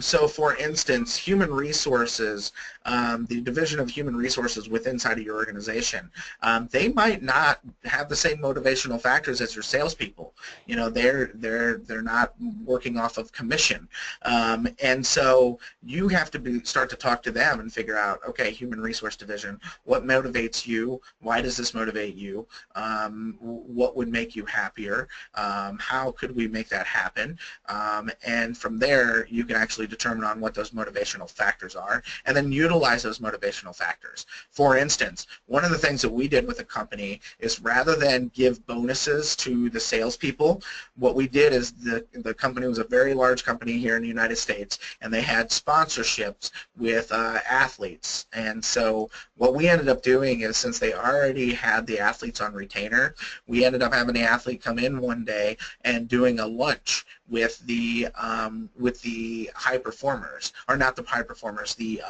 So for instance, human resources, the division of human resources within inside of your organization, they might not have the same motivational factors as your salespeople. You know, they're not working off of commission, and so you have to start to talk to them and figure out, okay, human resource division, what motivates you? Why does this motivate you? What would make you happier? How could we make that happen? And from there, you can actually determine on what those motivational factors are, and then utilize those motivational factors. For instance, one of the things that we did with the company is, rather than give bonuses to the salespeople, what we did is the company was a very large company here in the United States, and they had sponsorships with athletes. And so what we ended up doing is, since they already had the athletes on retainer, we ended up having the athlete come in one day and doing a lunch with the high performers, or not the high performers, the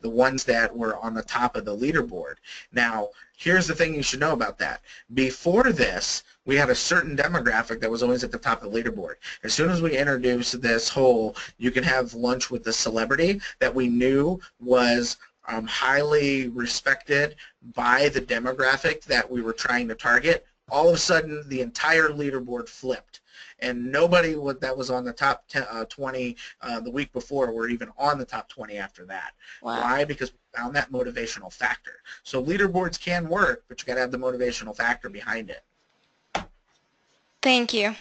ones that were on the top of the leaderboard. Now, here's the thing you should know about that. Before this, we had a certain demographic that was always at the top of the leaderboard. As soon as we introduced this whole, you can have lunch with the celebrity that we knew was highly respected by the demographic that we were trying to target, all of a sudden the entire leaderboard flipped. And nobody that was on the top 20 the week before were even on the top 20 after that. Wow. Why? Because we found that motivational factor. So leaderboards can work, but you got to have the motivational factor behind it. Thank you.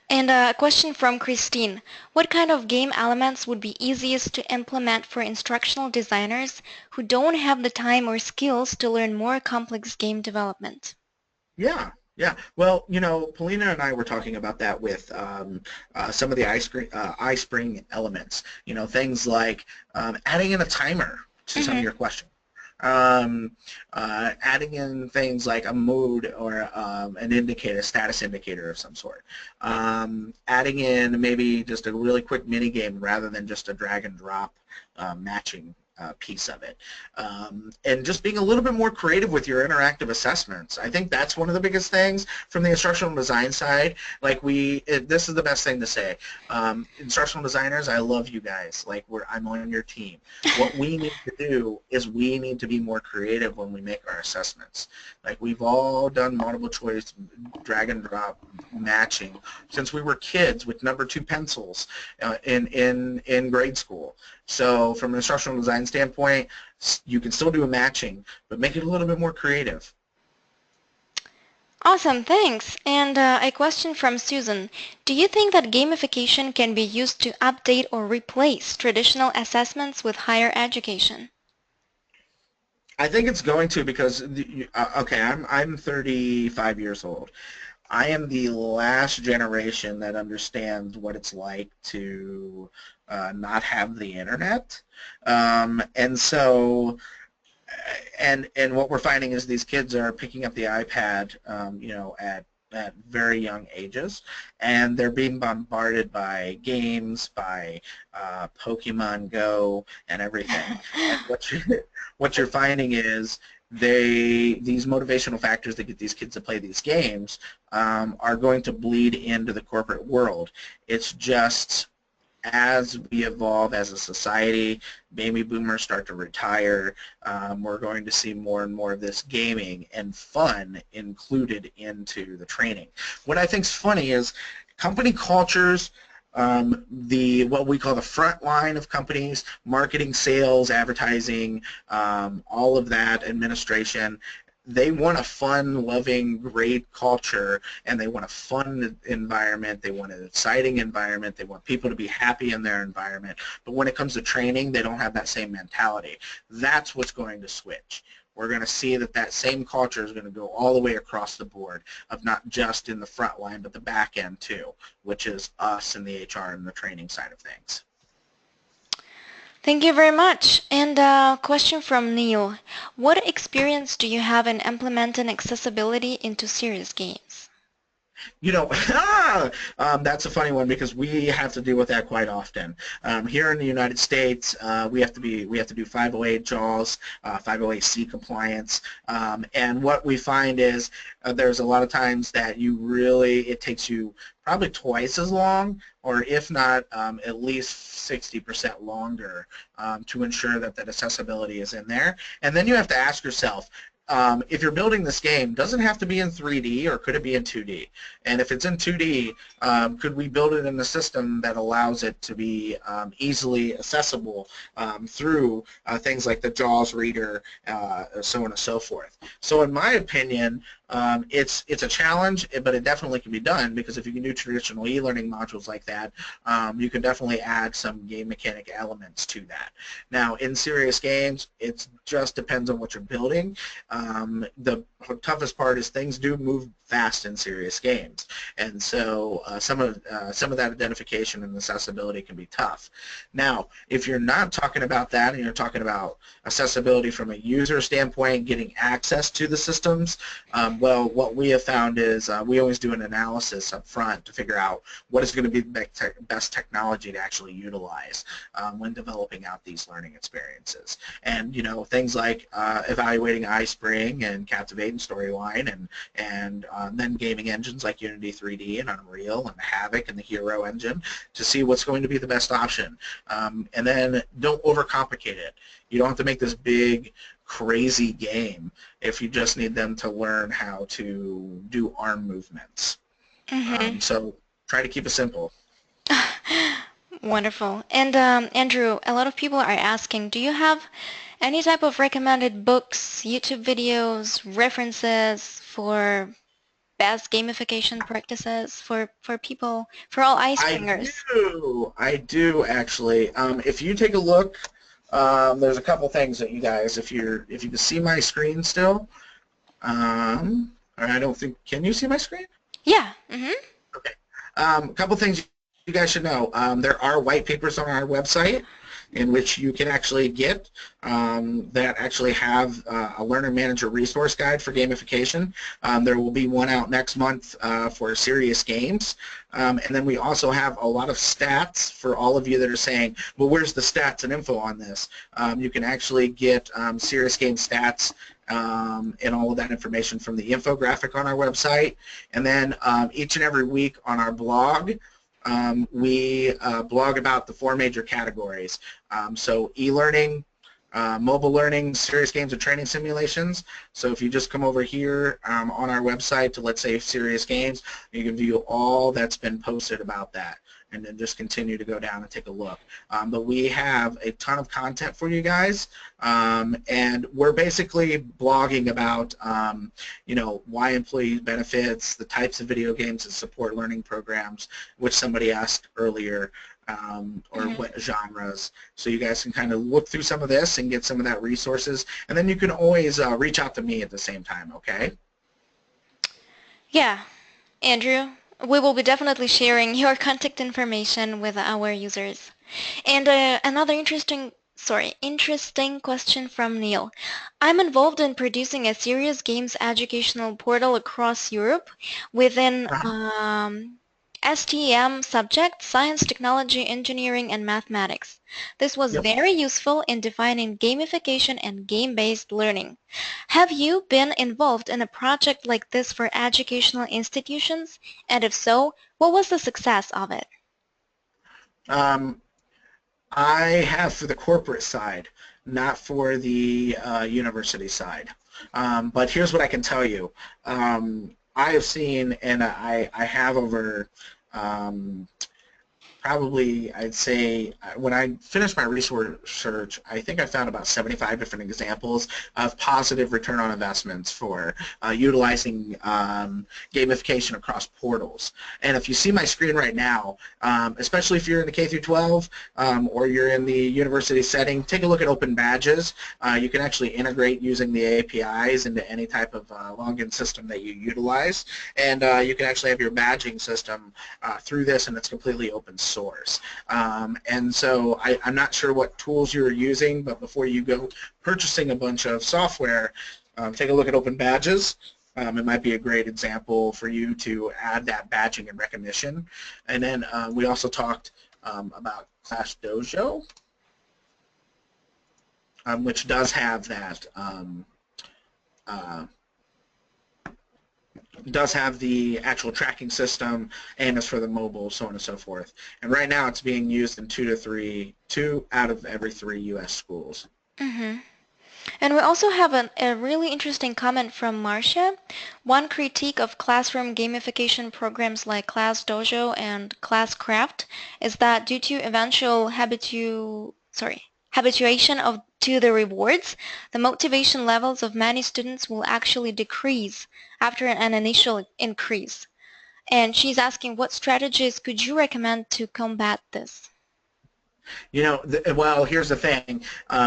And a question from Christine. What kind of game elements would be easiest to implement for instructional designers who don't have the time or skills to learn more complex game development? Yeah. Yeah, well, you know, Polina and I were talking about that with some of the iSpring elements. You know, things like adding in a timer to some of your questions. Adding in things like a mood or an indicator, status indicator of some sort. Adding in maybe just a really quick mini game rather than just a drag and drop matching piece of it. And just being a little bit more creative with your interactive assessments. I think that's one of the biggest things from the instructional design side. Like this is the best thing to say. Instructional designers, I love you guys. Like I'm on your team. What we need to do is we need to be more creative when we make our assessments. Like we've all done multiple choice, drag and drop matching since we were kids with number 2 pencils in grade school. So from an instructional design standpoint, you can still do a matching, but make it a little bit more creative. Awesome, thanks. And a question from Susan. Do you think that gamification can be used to update or replace traditional assessments with higher education? I think it's going to because okay, I'm 35 years old. I am the last generation that understands what it's like to not have the internet, and so and what we're finding is these kids are picking up the iPad, at very young ages, and they're being bombarded by games, by Pokemon Go, and everything. And what you're finding is these motivational factors that get these kids to play these games are going to bleed into the corporate world. It's just as we evolve as a society, baby boomers start to retire, we're going to see more and more of this gaming and fun included into the training. What I think is funny is company cultures, what we call the front line of companies, marketing, sales, advertising, all of that, administration, they want a fun, loving, great culture, and they want a fun environment. They want an exciting environment. They want people to be happy in their environment. But when it comes to training, they don't have that same mentality. That's what's going to switch. We're going to see that same culture is going to go all the way across the board, of not just in the front line, but the back end too, which is us and the HR and the training side of things. Thank you very much. And a question from Neil. What experience do you have in implementing accessibility into serious games? That's a funny one because we have to deal with that quite often. Here in the United States, we have to do 508 JAWS, 508C compliance, and what we find is there's a lot of times that it takes you probably twice as long, or if not, at least 60% longer to ensure that accessibility is in there. And then you have to ask yourself, if you're building this game, does it have to be in 3D or could it be in 2D? And if it's in 2D, could we build it in a system that allows it to be easily accessible through things like the JAWS reader, so on and so forth? So in my opinion, it's a challenge, but it definitely can be done, because if you can do traditional e-learning modules like that, you can definitely add some game mechanic elements to that. Now, in serious games, it just depends on what you're building. The toughest part is things do move fast in serious games, and so some of that identification and accessibility can be tough. Now, if you're not talking about that and you're talking about accessibility from a user standpoint, getting access to the systems, well, what we have found is we always do an analysis up front to figure out what is going to be the best technology to actually utilize when developing out these learning experiences. And things like evaluating iSpring and Captivate and Storyline, and then gaming engines like Unity 3D and Unreal and Havoc and the Hero engine to see what's going to be the best option. And then don't overcomplicate it. You don't have to make this big, crazy game if you just need them to learn how to do arm movements. Mm-hmm. So try to keep it simple. Wonderful. And Andrew, a lot of people are asking, do you have any type of recommended books, YouTube videos, references for best gamification practices for people, for all iSpringers? I do actually. If you take a look, there's a couple things that you guys, if you can see my screen still, I don't think, can you see my screen? Yeah. Mm-hmm. Okay. A couple things you guys should know. There are white papers on our website in which you can actually get that actually have a learner manager resource guide for gamification. There will be one out next month for serious games. And then we also have a lot of stats for all of you that are saying, well, where's the stats and info on this? You can actually get serious game stats and all of that information from the infographic on our website. And then each and every week on our blog, we blog about the 4 major categories. So e-learning, mobile learning, serious games, and training simulations. So if you just come over here on our website to, let's say, serious games, you can view all that's been posted about that, and then just continue to go down and take a look. But we have a ton of content for you guys, and we're basically blogging about, why employee benefits, the types of video games that support learning programs, which somebody asked earlier. or what genres. So you guys can kind of look through some of this and get some of that resources, and then you can always reach out to me at the same time, okay? Yeah, Andrew, we will be definitely sharing your contact information with our users. And another interesting question from Neil. I'm involved in producing a serious games educational portal across Europe within STEM subjects, science, technology, engineering, and mathematics. This was Yep. very useful in defining gamification and game-based learning. Have you been involved in a project like this for educational institutions? And if so, what was the success of it? I have for the corporate side, not for the university side. But here's what I can tell you. I have seen, and I have over probably, I'd say, when I finished my research, I think I found about 75 different examples of positive return on investments for utilizing gamification across portals. And if you see my screen right now, especially if you're in the K through 12 or you're in the university setting, take a look at open badges. You can actually integrate using the APIs into any type of login system that you utilize, and you can actually have your badging system through this, and it's completely open source. And so I'm not sure what tools you're using, but before you go purchasing a bunch of software, take a look at open badges. It might be a great example for you to add that badging and recognition. And then we also talked about Class Dojo, which does have that does have the actual tracking system, and is for the mobile, so on and so forth. And right now it's being used in two out of every 3 U.S. schools. Mm-hmm. And we also have a really interesting comment from Marcia. One critique of classroom gamification programs like Class Dojo and Classcraft is that due to eventual habituation to the rewards, the motivation levels of many students will actually decrease after an initial increase. And she's asking, what strategies could you recommend to combat this? You know, well, here's the thing.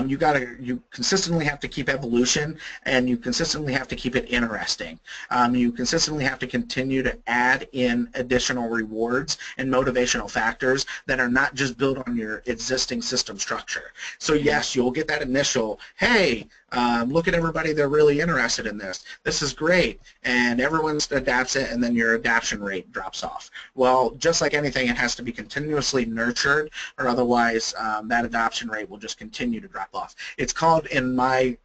You consistently have to keep evolution, and you consistently have to keep it interesting. You consistently have to continue to add in additional rewards and motivational factors that are not just built on your existing system structure. So yes, you'll get that initial, hey, look at everybody, they're really interested in this. This is great. And everyone adapts it, and then your adaption rate drops off. Well, just like anything, it has to be continuously nurtured, or otherwise that adoption rate will just continue to drop off. It's called, in my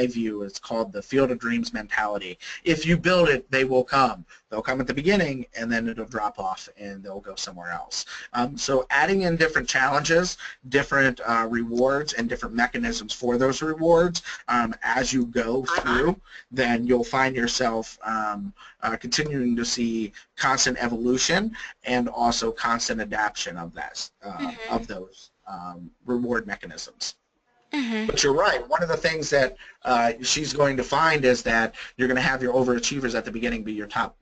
view, it's called the field of dreams mentality. If you build it, they will come. They'll come at the beginning, and then it'll drop off, and they'll go somewhere else. So adding in different challenges, different rewards, and different mechanisms for those rewards as you go through, then you'll find yourself continuing to see constant evolution and also constant adaptation of that, of those reward mechanisms. Mm-hmm. But you're right. One of the things that she's going to find is that you're going to have your overachievers at the beginning be your top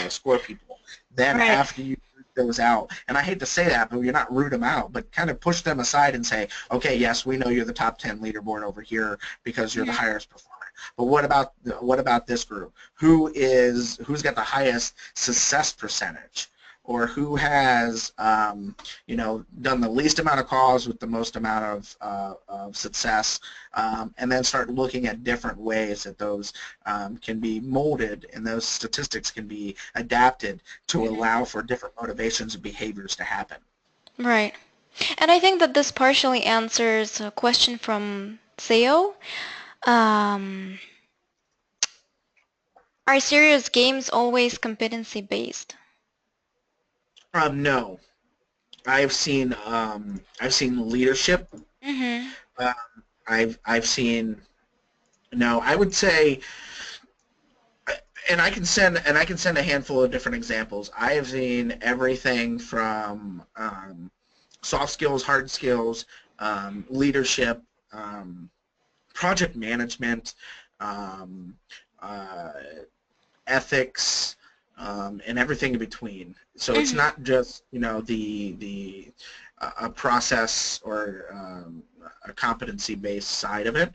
score people. Then after you root those out, and I hate to say that, but you're not root them out, but kind of push them aside and say, okay, yes, we know you're the top 10 leaderboard over here because you're the highest performer. But what about this group? Who's got the highest success percentage? Or who has done the least amount of calls with the most amount of success, and then start looking at different ways that those can be molded, and those statistics can be adapted to allow for different motivations and behaviors to happen. Right. And I think that this partially answers a question from Theo. Are serious games always competency-based? No, I've seen leadership. Mm-hmm. I've seen, no, I would say, and I can send a handful of different examples. I have seen everything from soft skills, hard skills, leadership, project management, ethics, and everything in between. So it's not just, you know, a process or a competency-based side of it,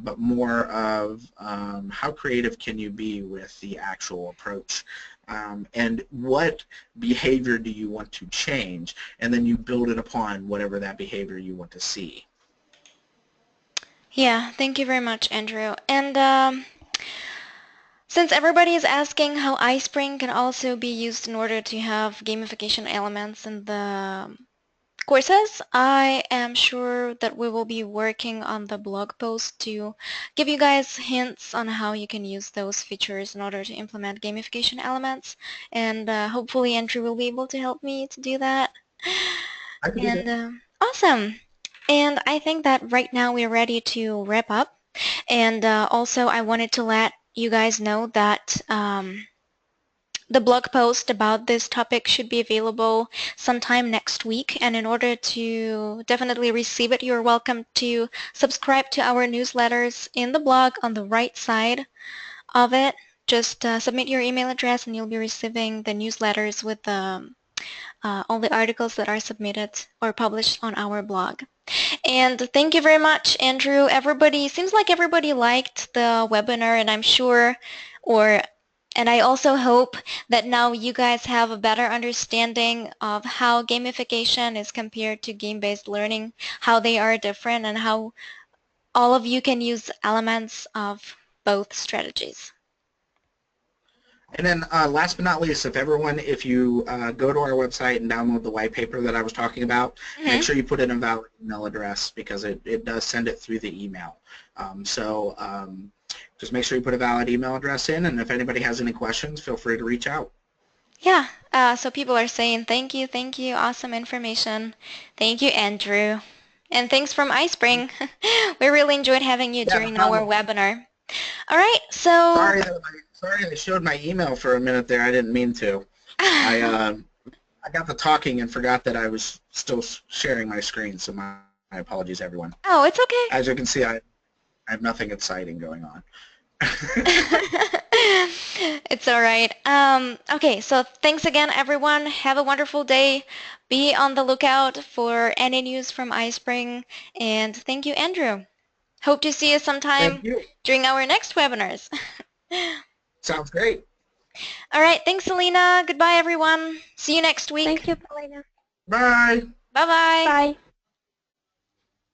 but more of how creative can you be with the actual approach, and what behavior do you want to change, and then you build it upon whatever that behavior you want to see. Yeah, thank you very much, Andrew. And since everybody is asking how iSpring can also be used in order to have gamification elements in the courses, I am sure that we will be working on the blog post to give you guys hints on how you can use those features in order to implement gamification elements, and hopefully Andrew will be able to help me to do that. I can do that. And awesome. And I think that right now we're ready to wrap up. And also I wanted to let you guys know that the blog post about this topic should be available sometime next week, and in order to definitely receive it, you're welcome to subscribe to our newsletters in the blog on the right side of it. Just submit your email address and you'll be receiving the newsletters with all the articles that are submitted or published on our blog. And thank you very much, Andrew. Seems like everybody liked the webinar, and I'm sure, and I also hope that now you guys have a better understanding of how gamification is compared to game-based learning, how they are different, and how all of you can use elements of both strategies. And then last but not least, if you go to our website and download the white paper that I was talking about, make sure you put in a valid email address, because it does send it through the email. Just make sure you put a valid email address in, and if anybody has any questions, feel free to reach out. Yeah, so people are saying thank you, awesome information. Thank you, Andrew. And thanks from iSpring. We really enjoyed having you Yeah, no during our problem. webinar. All right, so... Sorry I showed my email for a minute there. I didn't mean to. I got the talking and forgot that I was still sharing my screen, so my apologies, everyone. Oh, it's okay. As you can see, I have nothing exciting going on. It's all right. Okay, so thanks again, everyone. Have a wonderful day. Be on the lookout for any news from iSpring. And thank you, Andrew. Hope to see you sometime Thank you. during our next webinars. Sounds great. All right, thanks, Selena. Goodbye, everyone. See you next week. Thank you, Paulina. Bye. Bye-bye. Bye.